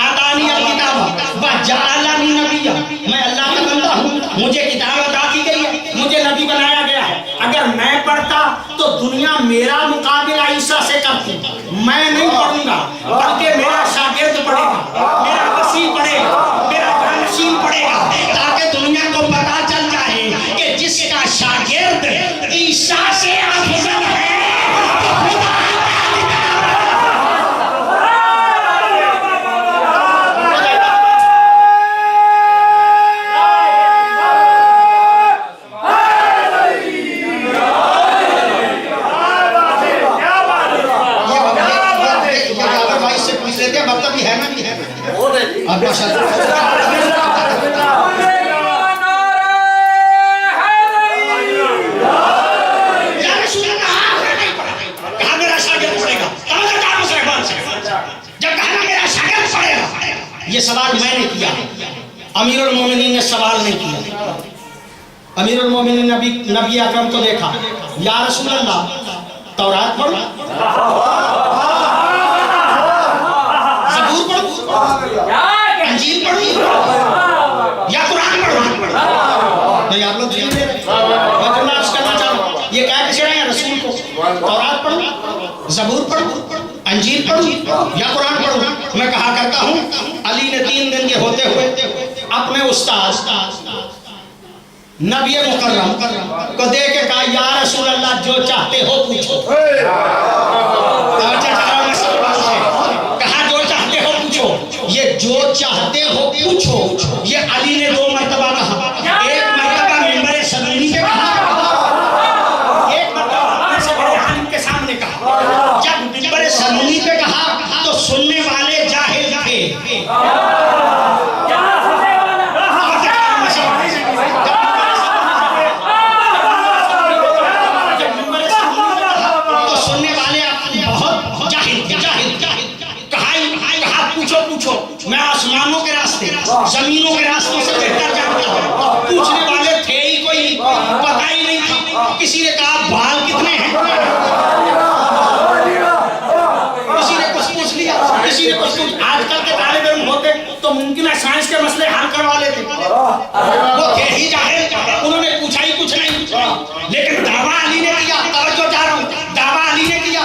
आतानी किताब व जअलनी नबिया, मैं अल्लाह का बंदा हूँ, मुझे किताब अता की गई है, मुझे नबी बनाया गया है। अगर मैं पढ़ता तो दुनिया मेरा मुकाबला ईसा से करती। मैं नहीं पढ़ूंगा बल्कि मेरा शागिर्द पढ़ेगा, मेरा वसी पढ़ेगा, मेरा जानशीन पढ़ेगा, ताकि दुनिया को पता चल जाए कि जिसका शागिर्द ईसा से अफजल है। ये सवाल मैंने किया, अमीरुल मोमिनीन ने सवाल नहीं किया। अमीरुल मोमिनीन नबी अकरम को देखा, या रसूल अल्लाह तौरात पढ़ो, ज़बूर पढ़ो, इंजील पढ़ो या कुरान पढ़ो? नहीं, आप लोग ध्यान दे रहे, मैं करना चाहता हूँ। ये क्या कह रहे हैं रसूल को? तौरात पढ़ो, ज़बूर पढ़ो, अंजील पढ़ो या कुरान पढ़ो? मैं कहा करता हूँ अली ने 3 दिन के होते हुए अपने उस्ताद नबी मुकर्रम को देख के कहा या रसूल अल्लाह जो चाहते हो पूछो। कहा जो चाहते हो पूछो। ये जो चाहते हो पूछो ये अली ने 2 मर्तबा कहा। एक मर्तबा मिंबर सदूनी पे कहा, एक मर्तबा आलिम के सामने कहा। जब मिंबर सदूनी पे कहा तो सुनने वाले जाहिल थे। तो सुनने वाले बहुत जाहिल थे। कहा पूछो, मैं आसमानों के रास्ते जमीनों के रास्तों से बेहतर जानता हूँ। पूछने वाले थे ही कोई, पता ही नहीं था। किसी ने कहा बाल कितने हैं, किसी ने कुछ पूछ लिया, किसी ने कुछ। आजकल के तालिब इल्म होते तो मुमकिन है साइंस के मसले हल करवा लेते, वो थे ही जाहिल, उन्होंने पूछा ही कुछ नहीं। लेकिन दावा अली ने किया, तवज्जो चाह रहा हूं, दावा अली ने किया।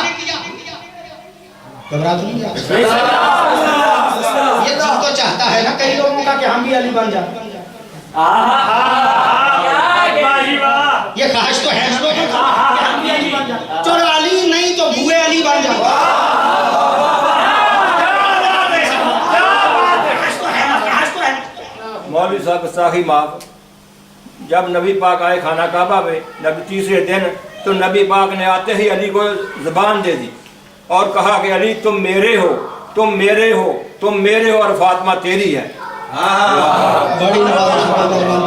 घबरा तो नहीं जा, ये जी तो चाहता है ना कई लोगों का कि हम भी अली बन जाए। ये ख्वाहिश तो है ना लोगों की कि हम भी अली बन जाए। चलो अली नहीं तो बुए अली बन जाए। मौलवी साहब साही माफ, जब नबी पाक आए खाना काबा में नबी 3रे दिन, तो नबी पाक ने आते ही अली को ज़बान दे दी और कहा कि अली तुम मेरे हो, तुम मेरे हो, तुम मेरे हो और फातिमा तेरी है। बड़ी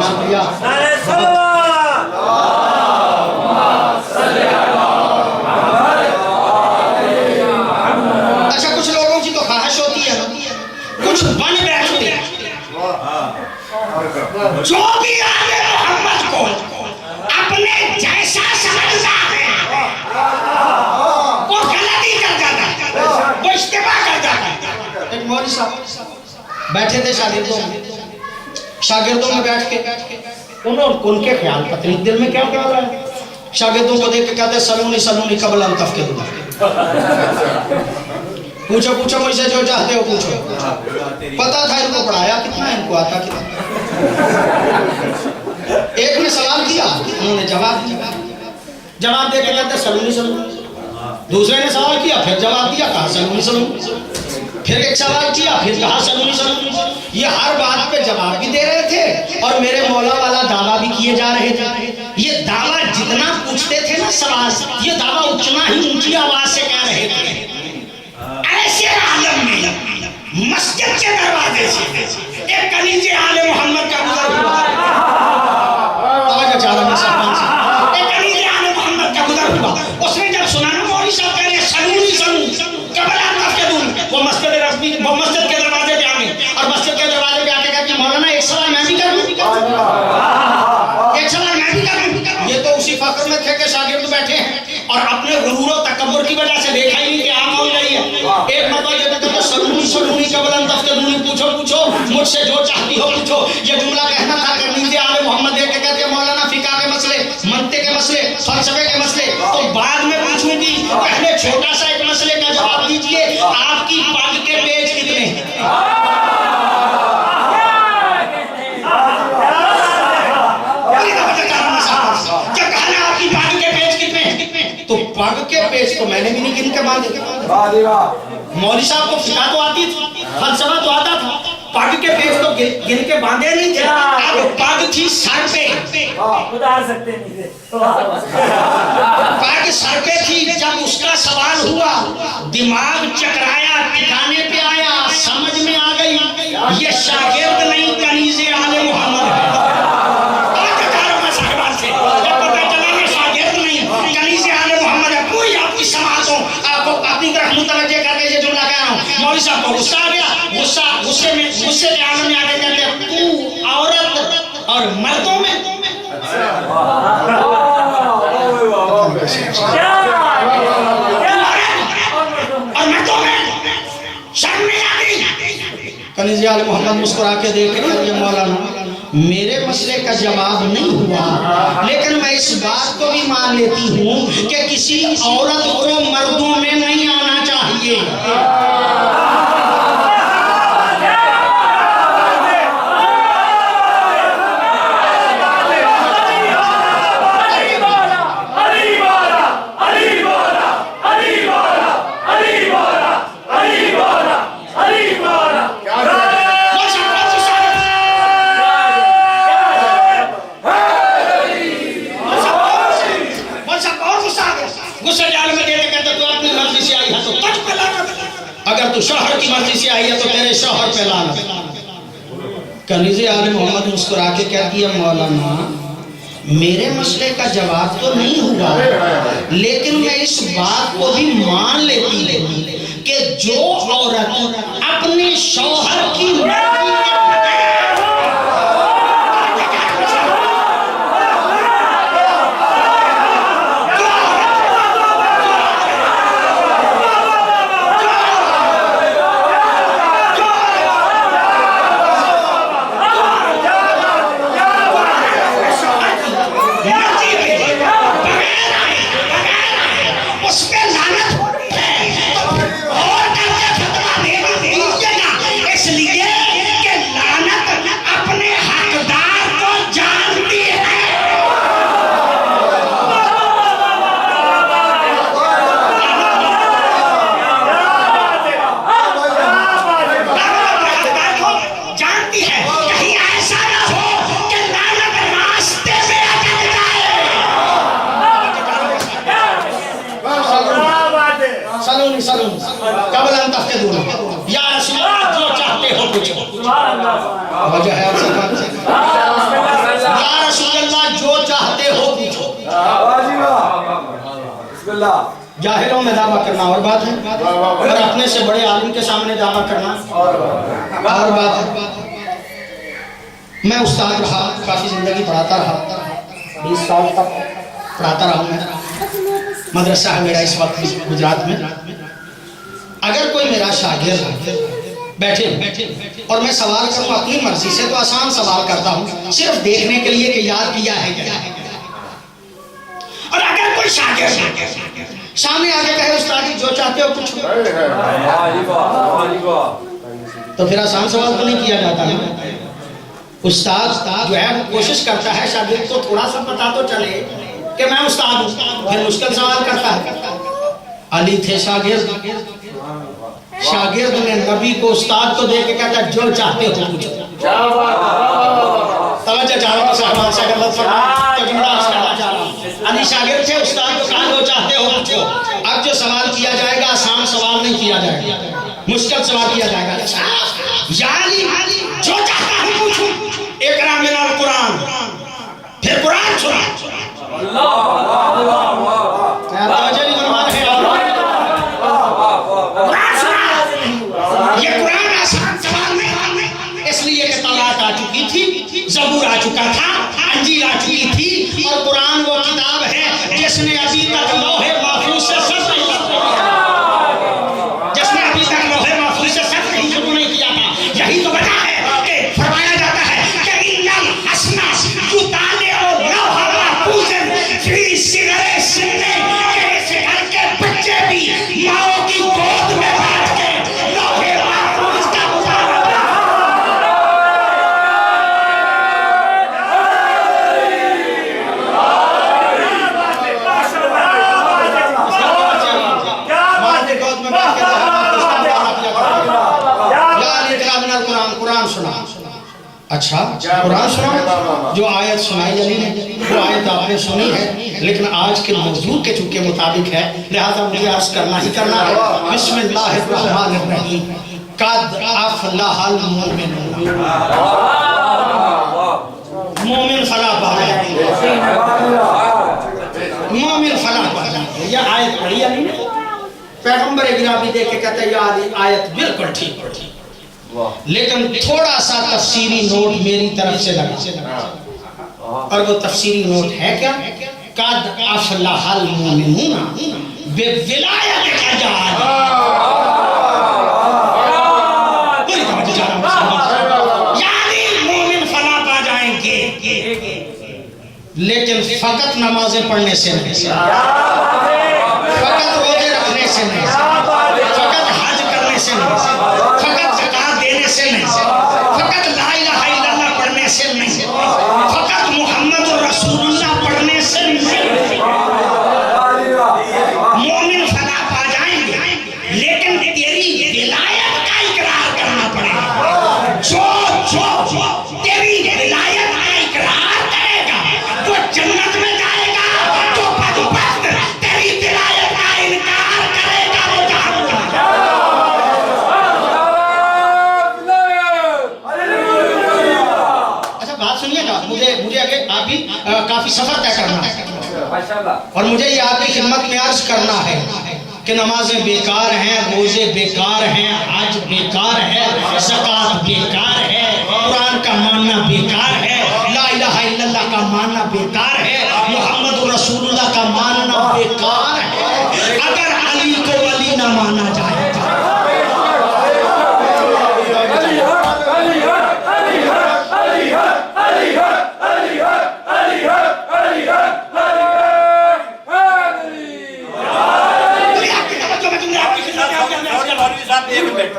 शुक्रिया। अच्छा, कुछ लोगों की तो ख्वाहिश होती है ना, कुछ बन बैठते हैं। जो भी आगे मोहम्मद को अपने जैसा समझता है वो गलती कर जाता है, वो इस्तेमाल कर जाता है। एक मौलवी साहब बैठे थे शागिर्दों में बैठ के, उनके ख्याल पता नहीं दिल में क्या ख्याल है। शागिर्दों को देख के कहते सलूनी सलूनी कबल अन तफ्किदू। पूछो पूछो मुझसे जो चाहते हो पूछो। पता था इनको, पढ़ाया कितना, इनको आता कितना। एक ने सवाल किया, उन्होंने जवाब दिया, जवाब दे के कहते सलूनी सलूनी। दूसरे ने सवाल किया, फिर जवाब दिया, कहा सलूनी सलूनी। फिर एक सवाल किया, फिर कहा सलूनी सलूनी। ये हर बात पे जवाब भी दे रहे थे और मेरे मौला वाला दावा भी किए जा रहे थे। ये दावा जितना पूछते थे ना सवाल, ये दावा उतना ही ऊंची आवाज से कह रहे थे। ऐसे आलम में मस्जिद के दरवाजे से एक कनीज़े आले मोहम्मद का गुजर हुआ। एक कनीज़े आले मोहम्मद का गुजर हुआ। उसने जब सुना ना मौलवी साहब कह रहे सलूनी सलूनी कबल अन तफ्किदू, वो मस्जिद के दरवाजे पे आ गए और मस्जिद के दरवाजे पे आके कहते मौलाना एक सवाल मैं भी करूं, एक सवाल मैं भी करूं। ये तो उसी फक्र में थे कि शागिर्द बैठे हैं और अपने गुरूर और तकब्बुर की वजह से देखा ही नहीं कि आम हो रही है। एक मतलब ये कहते हैं सलूनी सलूनी कबल अन तफ्किदू, पूछो पूछो मुझसे जो चाहती हो पूछो। ये जुमला कहना था कि नीचे आले मोहम्मद देख के कहते हैं मौलाना फिका के मसले, मंतिक के मसले, फलसफे के मसले तो बाद में पूछूंगी, पहले छोटा सा एक मसले का जवाब दीजिए, आपकी पग के पेज कितने? जब कहा आपकी पग के पेज कितने, तो पग के पेज तो मैंने भी नहीं गिन के बांधे। मौलवी साहब को फिका तो आती थी, फलसफा तो आता था, पग के पेज तो गिन के बांधे नहीं थे। अब पग थी सर पे, उतार सकते नहीं थे। पग सर पे थी। जब उसका सवाल हुआ, दिमाग चकराया, ठिकाने पे आया, समझ में आ गई ये शागिर्द नहीं कनीज़े आले मोहम्मद है। अपनी तरफ मुतवज्जे करके ये जुमला कह रहा हूं। मौलवी साहब को गुस्सा आ गया, गुस्से के आलम में आके कहते हैं तू औरत और मर्दों में शर्म नहीं आती। कनीज़े आले मोहम्मद मुस्कुरा के देख रहे हैं मौलाना मेरे मसले का जवाब नहीं हुआ, लेकिन मैं इस बात को भी मान लेती हूँ कि किसी औरत को मर्दों में नहीं आना चाहिए। अगर तू शौहर की मर्जी से आई है तो तेरे शौहर पे लानत। कनीज़े आले मोहम्मद मुस्कुरा के कहती है मौलाना मेरे मसले का जवाब तो नहीं हुआ, लेकिन मैं इस बात को भी मान लेती हूँ कि जो औरत अपने शौहर की मर्जी जाहिरों में दावा करना और बात है और अपने से बड़े आलिम के सामने दावा करना और बात है। मैं उस्ताद रहा, काफी जिंदगी पढ़ाता रहा, 20 साल तक पढ़ाता रहा मैं। मदरसा है मेरा इस वक्त गुजरात में। अगर कोई मेरा शागिर्द बैठे और मैं सवाल करूँ अपनी मर्जी से तो आसान सवाल करता हूँ, सिर्फ देखने के लिए कि याद किया है क्या। और शागिर्द सामने आके कहे उस्ताद जी जो चाहते हो पूछो। तो फिर आसान सवाल तो नहीं किया जाता ना। उस्ताद जो है वो कोशिश करता है शागिर्द को थोड़ा सा पता तो चले कि मैं उस्ताद हूँ, फिर मुश्किल सवाल करता है। अली थे शागिर्द, शागिर्द ने नबी को उस्ताद को दे के कहता जो चाहते हो पूछो। तवज्जो चाह रहा हूं साहब से गलत फरमाया तो जुमला अर्ज करना चाह रहा हूं। अली शागिर्द थे, उस्ताद को कहा जो चाहते हो पूछो। अब जो सवाल किया जाएगा आसान सवाल नहीं किया जाएगा, मुश्किल सवाल किया जाएगा। यानी जो चाहता हूं पूछूं। इकरा मिनल कुरान, फिर कुरान सुना। तवज्जो नहीं फरमा रहे। कुरान सुना। ये कुरान आसान सवाल नहीं, इसलिए कि तौरात आ चुकी थी, ज़बूर आ चुका था, अंजील आ चुकी थी, और कुरान वो किताब है जिसने अभी तक लौहे महफूज से सर नहीं शुरू नहीं किया था। यही तो वजह है कि फरमाया जाता है कि इन्नल हसना युताले और लौहा महफूजन फी सिगरे सिन्ने, के इस घर के बच्चे भी माओ की गोद में बैठ के लौहे महफूज का मुताला। कुरान सुना। अच्छा कुरान सुना, जो आयत सुनाई अली ने वो आयत आपने सुनी है, लेकिन आज के मौजूद के चूंकि मुताबिक है लिहाजा मुझे अर्ज करना ही करना है। बिस्मिल्लाहिर्रहमानिर्रहीम। कद अफलहल मुमिनून। मोमिन फलाह पा गए, मोमिन फलाह पा गए। ये आयत पढ़ी अली ने, पैगंबर गिरामी देख के कहते हैं यार आयत बिल्कुल ठीक पढ़ी, लेकिन थोड़ा सा तफसीरी नोट मेरी तरफ से लगा। और वो तफसीरी नोट है क्या? कद अफलहल मुमिनून बिविलायत का जहाज। यानी मोमिन फलाह पा जाएंगे, लेकिन फकत नमाजें पढ़ने से नहीं, फकत रोजे रखने से नहीं, फकत हज करने से नहीं, फकत ज़कात देने से नहीं, फकत ला इलाहा इल्लल्लाह पढ़ने से नहीं, फकत मुहम्मद रसूलुल्लाह पढ़ने से नहीं। मोमिन फलाह पा जाएंगे, लेकिन तेरी विलायत का इकरार करना पड़ेगा। जो जो तेरी विलायत का इकरार करेगा वो जन्नत में जाएगा, जो बदबख्त तेरी विलायत का इनकार करेगा वो जहन्नम में जाएगा। अच्छा बात सुनिएगा, मुझे आगे अभी काफी सफर तय करना है, और मुझे ये आपकी खिदमत में अर्ज करना है कि नमाजें बेकार हैं, रोजे बेकार हैं, हज बेकार है, ज़कात बेकार है, कुरान का मानना बेकार है, ला इलाहा इल्लल्लाह का मानना बेकार है, मुहम्मद रसूलुल्लाह का मानना बेकार है, अगर अली को वली ना माना जाए।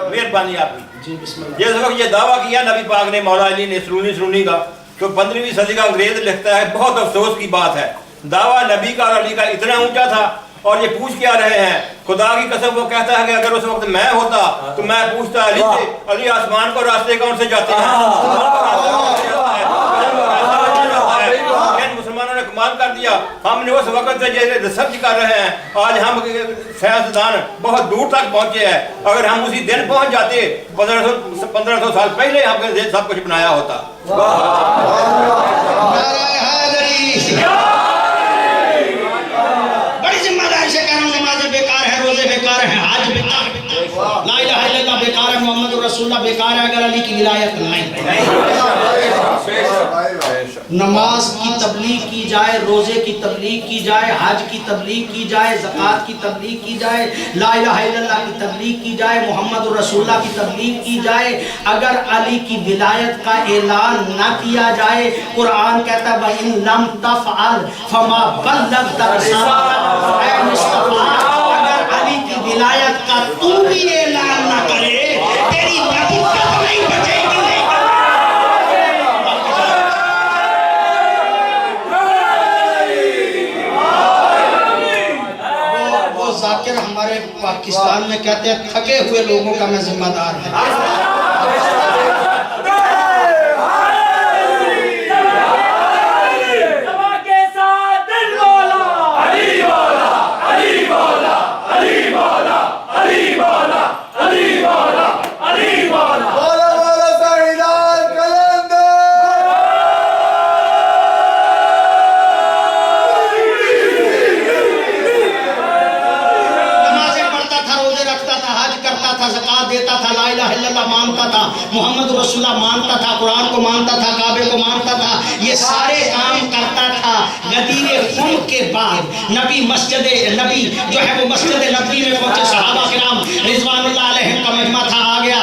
मेहरबानी आपकी। जिस वक्त ये दावा किया नबी पाक ने मौला अली ने सुरूनी का, तो 15वीं सदी का अंग्रेज लिखता है, बहुत अफसोस की बात है, दावा नबी का और अली का इतना ऊंचा था, और ये पूछ क्या रहे हैं, खुदा की कसम वो कहता है कि अगर उस वक्त मैं होता तो मैं पूछता अली से, अली आसमान को रास्ते कौन से जाते हैं? मुसलमानों ने कमाल कर दिया, हमने उस वक्त से जैसे रिसर्च कर रहे हैं, आज हम साइंसदान बहुत दूर तक पहुंचे हैं, अगर हम उसी दिन पहुंच जाते 1500 साल पहले हमने सब कुछ बनाया होता। बड़ी जिम्मेदारी से कह रहा हूँ, नमाजें बेकार है, रोजे बेकार है, हज बेकार है, ला इलाहा इल्लल्लाह बेकार है, मोहम्मद रसूलुल्लाह बेकार है, अगर अली की विलायत नहीं। नमाज की तबलीग की जाए, रोजे की तबलीग की जाए, हज की तबलीग की जाए, ज़कात की तबलीग की जाए, ला इलाहा इल्लल्लाह की तबलीग की जाए, मोहम्मद रसूलुल्लाह की तबलीग की जाए, अगर अली की विलायत का ऐलान ना किया जाए, कुरान कहता है इन लम तफ़अल फमा बल्लगत रिसालत जाकिर हमारे पाकिस्तान में कहते हैं थके हुए लोगों का मैं जिम्मेदार है। देता था, ला इलाहा इल्लल्लाह मानता था, मोहम्मद रसूलुल्लाह मानता था, कुरान को मानता था, काबे को मानता था, ये सारे काम करता था। गदीर खुम के बाद नबी जो है वो मस्जिद नबी में पहुंचे। सहाबा किराम रिजवानुल्लाह अलैहिम का महिमा था, आ गया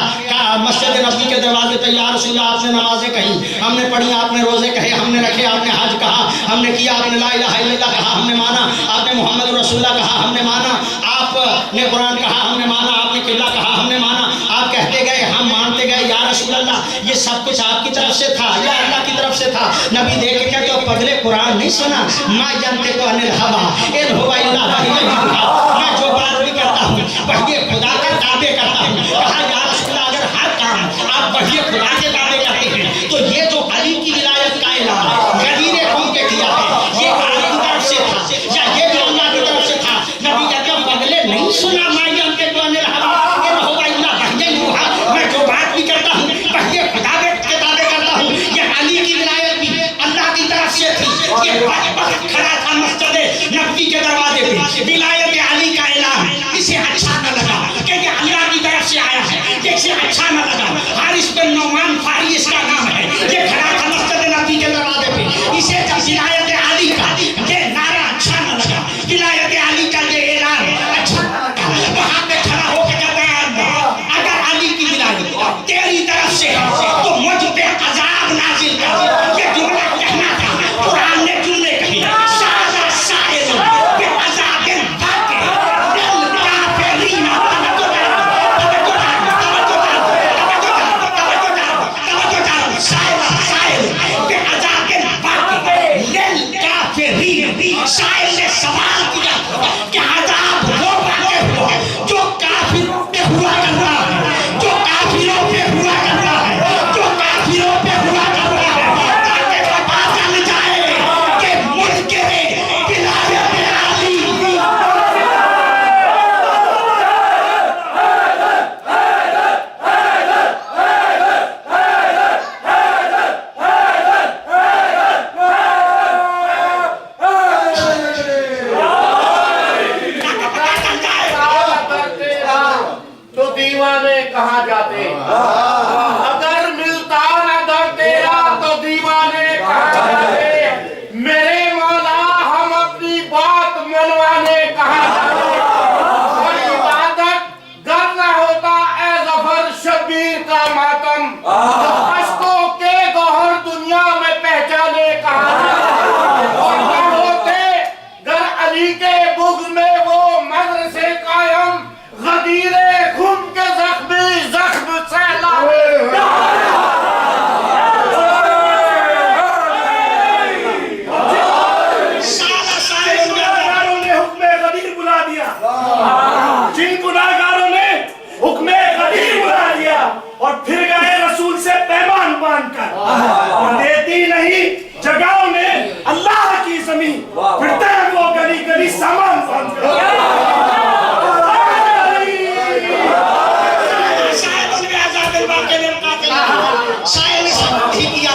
मस्जिद नबी के दरवाजे पे, या रसूलुल्लाह आपने नमाजें कही, हमने पढ़ी, आपने रोजे कहे, हमने रखे, आपने हज कहा, हमने किया, आपने ला इलाहा इल्लल्लाह कहा, हमने माना, आपने मोहम्मद रसूलुल्लाह कहा, हमने माना, आपने कुरान कहा, हमने माना, आपने किबला कहा, हमने माना, आप कहते गए, हम मानते गए, या रसूलल्लाह ये सब कुछ आपकी तरफ से था या अल्लाह की तरफ से था। नबी देख के कहते हो पगले कुरान नहीं सुना, मैं जानते को अनिल हवा इन हुवा इल्ला वही युहा, मैं जो बात भी करता हूँ वही खुदा का दावे करता हूँ। कहा या रसूलल्लाह अगर हर काम आप वही खुदा के दावे करते हैं तो ये जो अली की विलायत का ऐलान गदीर खुम पे किया है, ये अली की तरफ से था या ये भी अल्लाह की तरफ से था? नबी कहते हैं पगले नहीं सुना, मैं जानते को अनिल हवा इन हुवा इल्ला वही युहा, मैं जो बात भी करता हूँ वही खुदा के दावे करता हूँ। ये अली की विलायत भी अल्लाह की तरफ से थी। ये खड़ा था मस्जिद नबी के दरवाजे पे, विलायत अली का ऐलान, इसे अच्छा न लगा कि ये अल्लाह की तरफ से आया है, इसे अच्छा न लगा। हारिस बिन नौमान फारी इसका नाम है, ये खड़ा था मस्जिद नबी के दरवाजे पे, इसे जब विलायत अली का ये नारा अच्छा न लगा, विलायत अली का ये ऐलान अच्छा न लगा, वहां पे खड़ा होकर कहता है अगर अली की विलायत तेरी तरफ से है तो मुझ पे अजाब नाजिल कर। ये जुमला कहना था, कुरान ने जुमले कहे, सादा साइल बे अजाबिन बाके दिल काफिरीन, साइल ने सवाल किया कि अजाब वो वाक़े हुआ जो काफिरों पे हुआ कर रहा है, जो काफिरों पे हुआ कर रहा है, जो काफिरों पे हुआ कर रहा है, ताकि पता चल जाए कि मुनकिरे विलायत अली। तो दीवाने कहाँ जाते? अगर मिलता न दर तेरा तो दीवाने कहाँ जाते? मेरे मौला हम अपनी बात मनवाने कहाँ जाते? और इबादत करना होता ए जफर शब्बीर का मातम, अश्कों के गौहर दुनिया में पहचाने कहाँ जाते? और न होते गर अली के बुग़्ज़ में वो मदरसे कायम, गदीरे खुम के जख्म सहलावे। गुनाहगारों ने हुक्मे गदीर बुला दिया, जिन गुनाहगारों ने हुक्मे गदीर बुला दिया और फिर गए रसूल से पैमान बांधकर, और देती नहीं जगहों में अल्लाह की जमीन, फिरते हैं वो गली गली सामान बांधकर। शायद ठीक किया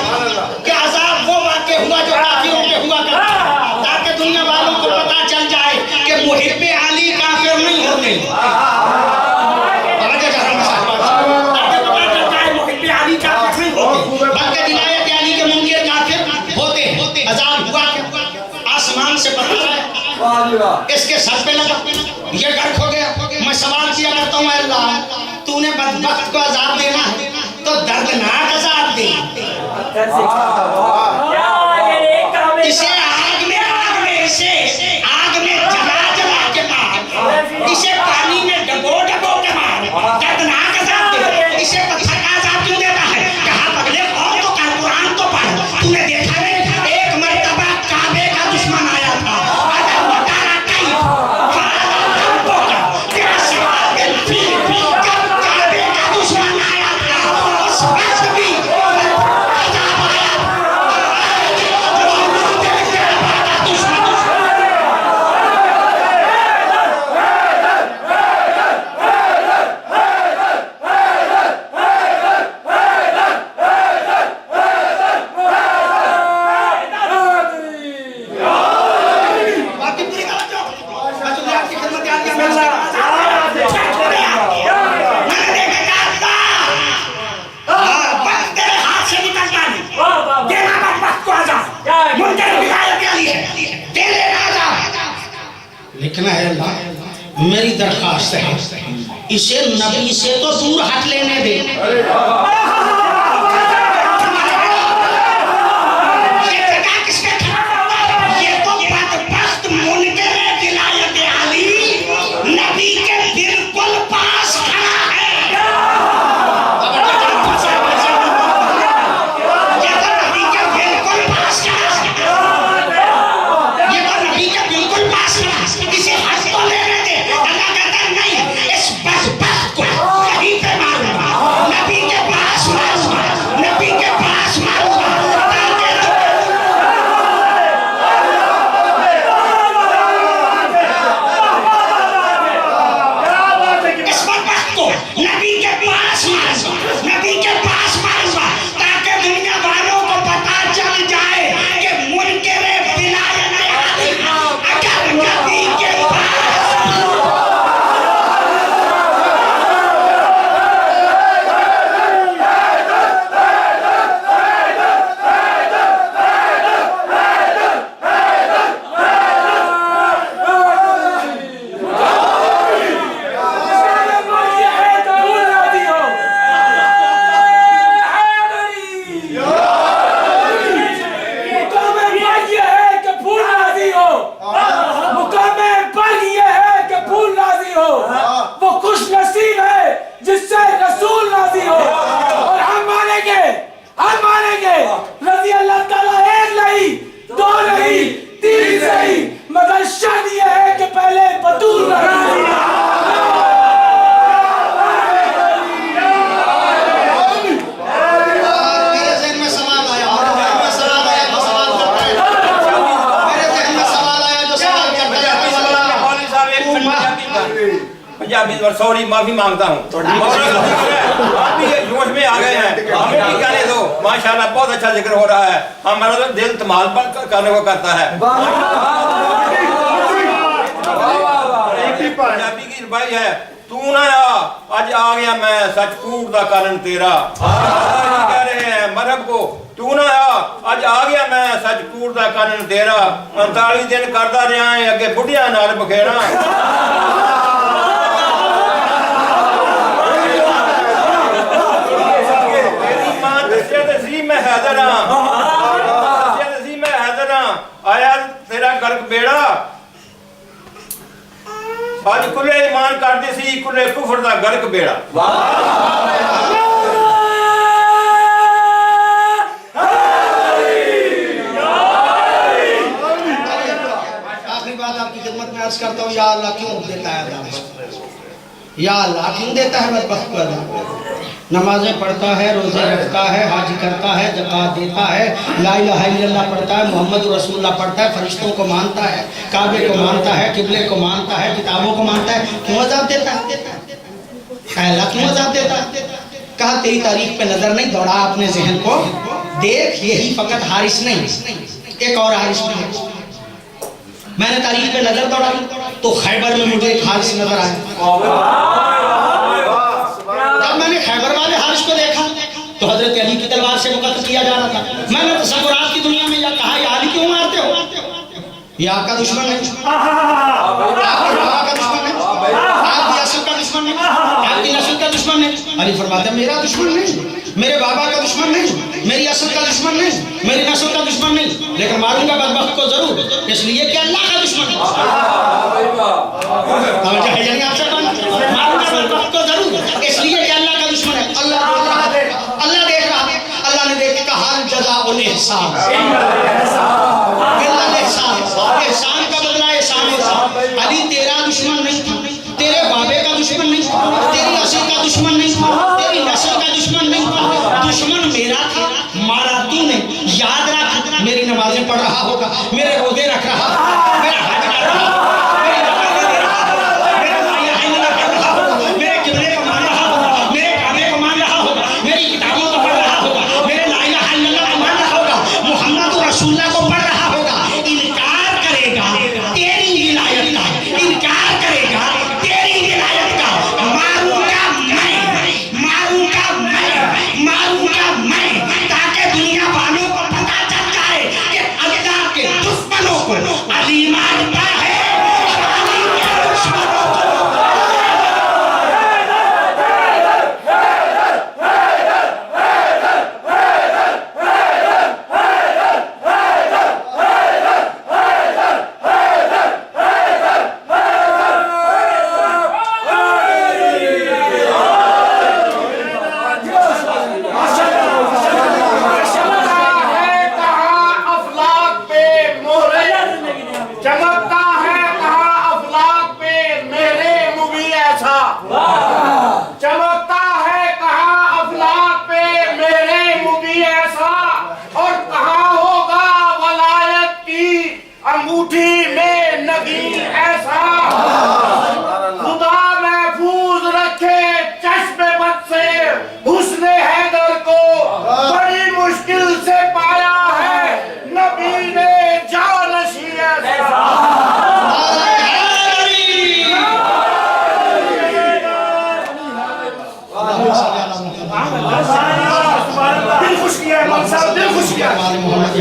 कि अजाब वो वाक़े हुआ जो काफिरों पे हुआ करता, ताकि दुनिया वालों को पता चल जाए कि मुहिब्बे अली काफिर नहीं होते। मुहिब्बे अली काफिर नहीं होते, बल्कि विलायत अली के मुनकिर काफिर होते। अजाब हुआ आसमान से पता है, इसके सर पे लगा, ये गर्क हो गया। मैं सवाल किया करता हूँ, अल्लाह तूने बदबख्त को अजाब देना है तो दर्दनाक अजाब दे, इसे आग में इसे आग में जला के मार, इसे पानी में डबो के मार, दर्दनाक अजाब दे। इसे पत्थर का अजाब क्यों देता है? कहा पगले और तो कर, कुरान तो पढ़, तूने देखा नहीं एक मर्तबा काबे का दुश्मन आया था, अगर बताना कहीं लिखना है अल्लाह मेरी दरखास्त है इसे नबी से तो दूर हट लेने दे। सॉरी माफी मांगता हूँ आप भी जोश में आ गए हैं हमें भी कहने दो। माशाल्लाह बहुत अच्छा जिक्र हो रहा है हमारा तो दिल तमाल पर करने को करता है। पंजाबी की भाई है तू ना आज आ गया मैं सच कूट दा कारण तेरा कह रहे हैं मरहब को तू ना आज आ गया मैं सच कूट दा कारण तेरा 39 दिन करदा रहा है अगे बुढ़िया नाल बखेड़ा मैं हाजिर आया तेरा गर्क बेड़ा आज कुले ईमान करते सी कुले कुफर दा गर्क बेड़ा। आखिरी बात आपकी खिदमत में अर्ज करता हूँ या अल्लाह क्यों देता है या अल्लाह क्यों देता है बदबख्त को अल्लाह नमाजें पढ़ता है रोजे रखता है हाजी करता है ज़कात देता है ला इलाहा इल्लल्लाह पढ़ता है मोहम्मद रसूलुल्लाह पढ़ता है फरिश्तों को मानता है काबे को मानता है किबले को मानता है किताबों को मानता है क्यों अज़ाब देता है अल्लाह क्यों अज़ाब देता है। कहा तेरी तारीफ पे नजर नहीं दौड़ा अपने जहन को देख यही फकत हारिस नहीं एक और हारिस भी है। मैंने तारीफ पे नजर दौड़ाई तो खैबर में मुझे एक हारिस नजर आया। जब मैंने खैबर वाले हारिस को देखा तो हजरत अली की तलवार से मुकद्दर किया जा रहा था। मैंने तसव्वुरात की दुनिया में या कहा या अली क्यों मारते हो ये आपका दुश्मन नहीं आपके बाबा का दुश्मन नहीं आपकी असल का दुश्मन नहीं आपकी नस्ल का दुश्मन नहीं। अली फरमाते मेरा दुश्मन नहीं मेरे बाबा का दुश्मन नहीं मेरी असल का दुश्मन नहीं मेरी नस्ल का दुश्मन नहीं लेकिन मारूंगा बदबख्त को जरूर इसलिए कि अल्लाह का दुश्मन है। मारूंगा बदबख्त को जरूर इसलिए कि अल्लाह का दुश्मन है। अल्लाह देख रहा है अल्लाह ने देख के कहा जज़ाउल इहसान एहसान का बदला एहसान। अली तेरा दुश्मन नहीं था तेरे बाबे का दुश्मन नहीं तेरी असल का दुश्मन नहीं तेरी नस्ल का दुश्मन नहीं दुश्मन मेरा था मारा तूने। याद रख मेरी नमाजें पढ़ रहा होगा मेरे रोजे रख रहा मेरा हज कर रहा मेरे किबले को मान रहा होगा मेरे काबे को मान रहा होगा मेरी किताबों को पढ़ रहा होगा मेरे ला इलाहा इल्लल्लाह को मान रहा होगा मोहम्मद रसूलुल्लाह को पढ़ रहा होगा। इनकार करेगा तेरी विलायत का इनकार करेगा तेरी विलायत का मारूंगा मैं ताकि दुनिया वालों को पता चल जाए कि अल्लाह के दुश्मनों को अली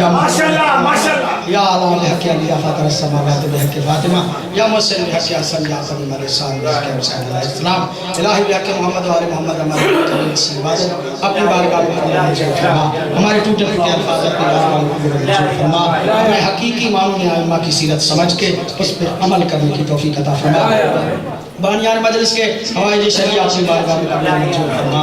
या माशाल्लाह माशाल्लाह या अला बिहक़ अलिया फ़ातिर अस्समावाति बिहक़ फ़ातिमा या मुहसिन बिहक़ हसन या क़दीम अलैहिस्सलाम बिहक़ हुसैन अलैहिस्सलाम इलाही बिहक़ मोहम्मद व आले मोहम्मद हमारे इबादत अपनी बारगाह में मंजूर फरमा। हमारे टूटे फूटे अल्फाज अपनी बारगाह में मंजूर फरमा। हमें हकीकी मानों में आइम्मा की सीरत समझ के उस पर अमल करने की तौफीक अता फरमा। बानियान मजलिस के हवाई शरिया अपनी बारगाह में मंजूर फरमा।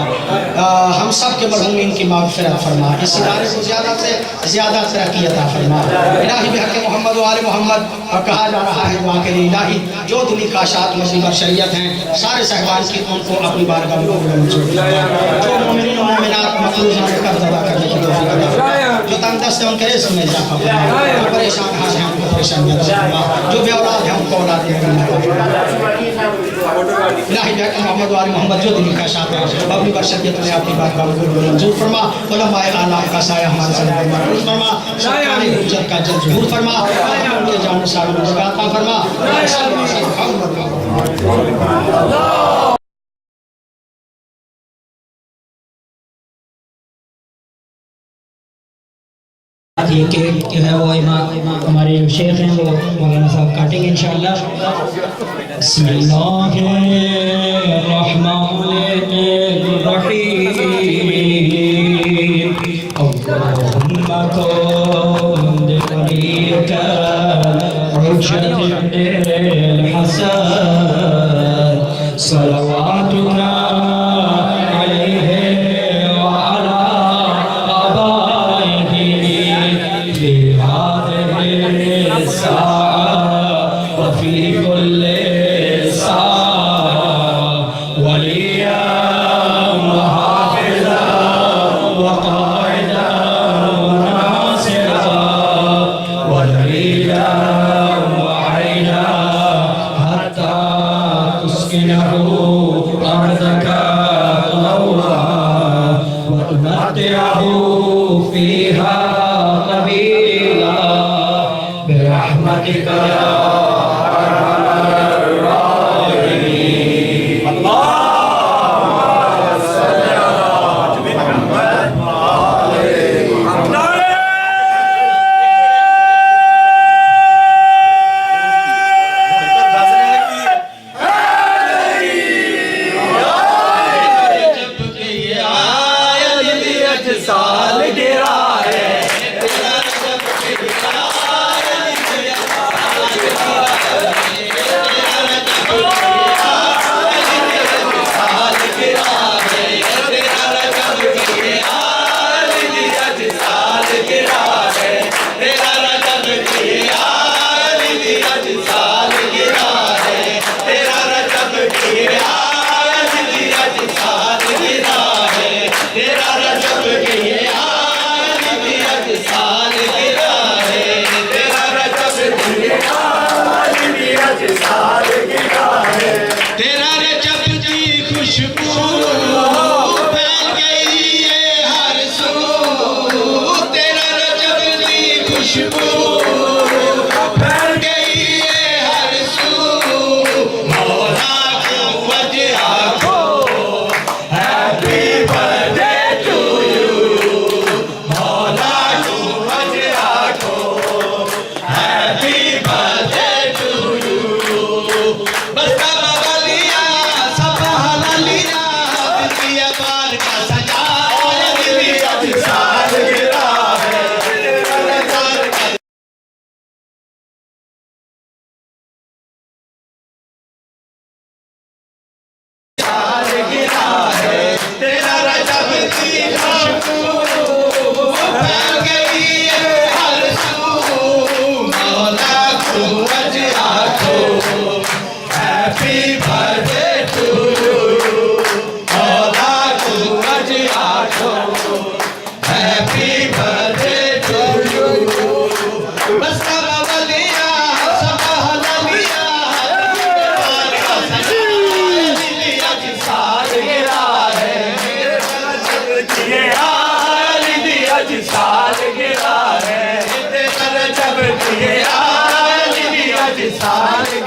हम सब के मरहूमीन की माग़फ़िरत फरमा। इस इदारे को ज़्यादा से ज़्यादा तरक्की अता फरमा। इलाही बिहक़ मोहम्मद व आले मोहम्मद और कहा जा रहा है दुआ के लिए इलाही जो दिनी काशात मसीह शरीयत हैं सारे सहबान की उनको अपनी बारगाह में मंजूर फरमा। जो मोमिनीन व मोमिनात मक़रूज़ान का कर्ज़ अदा करने की तौफीक अता फरमा। जो तंगदस्त है उनके रिज़्क़ में इज़ाफ़ा फरमा। जो परेशान हाल हैं उनको परेशानियाँ दूर फरमा। जो बेऔलाद हैं उनको औलाद अता फरमा। इलाही बिहक़ मोहम्मद व आले मोहम्मद जो दिनी काशात हैं अपनी बरशरियत में अपनी बारगाह में मंजूर फरमा। उलमाए आलाम का साया हमारे सर पर महफूज़ फरमा। सरकारी हुज्जत का जल्द ज़हूर फरमा। उनके जान सालों में ज़िंदा अता फरमा। ये केक जो है वो हमारे शेख हैं वो मौलाना साहब काटेंगे इंशाअल्लाह। बिस्मिल्लाहिर्रहमानिर्रहीम अल्लाहुम्मा कुन बिवलियका रुशदिल हसन सलवातुना साल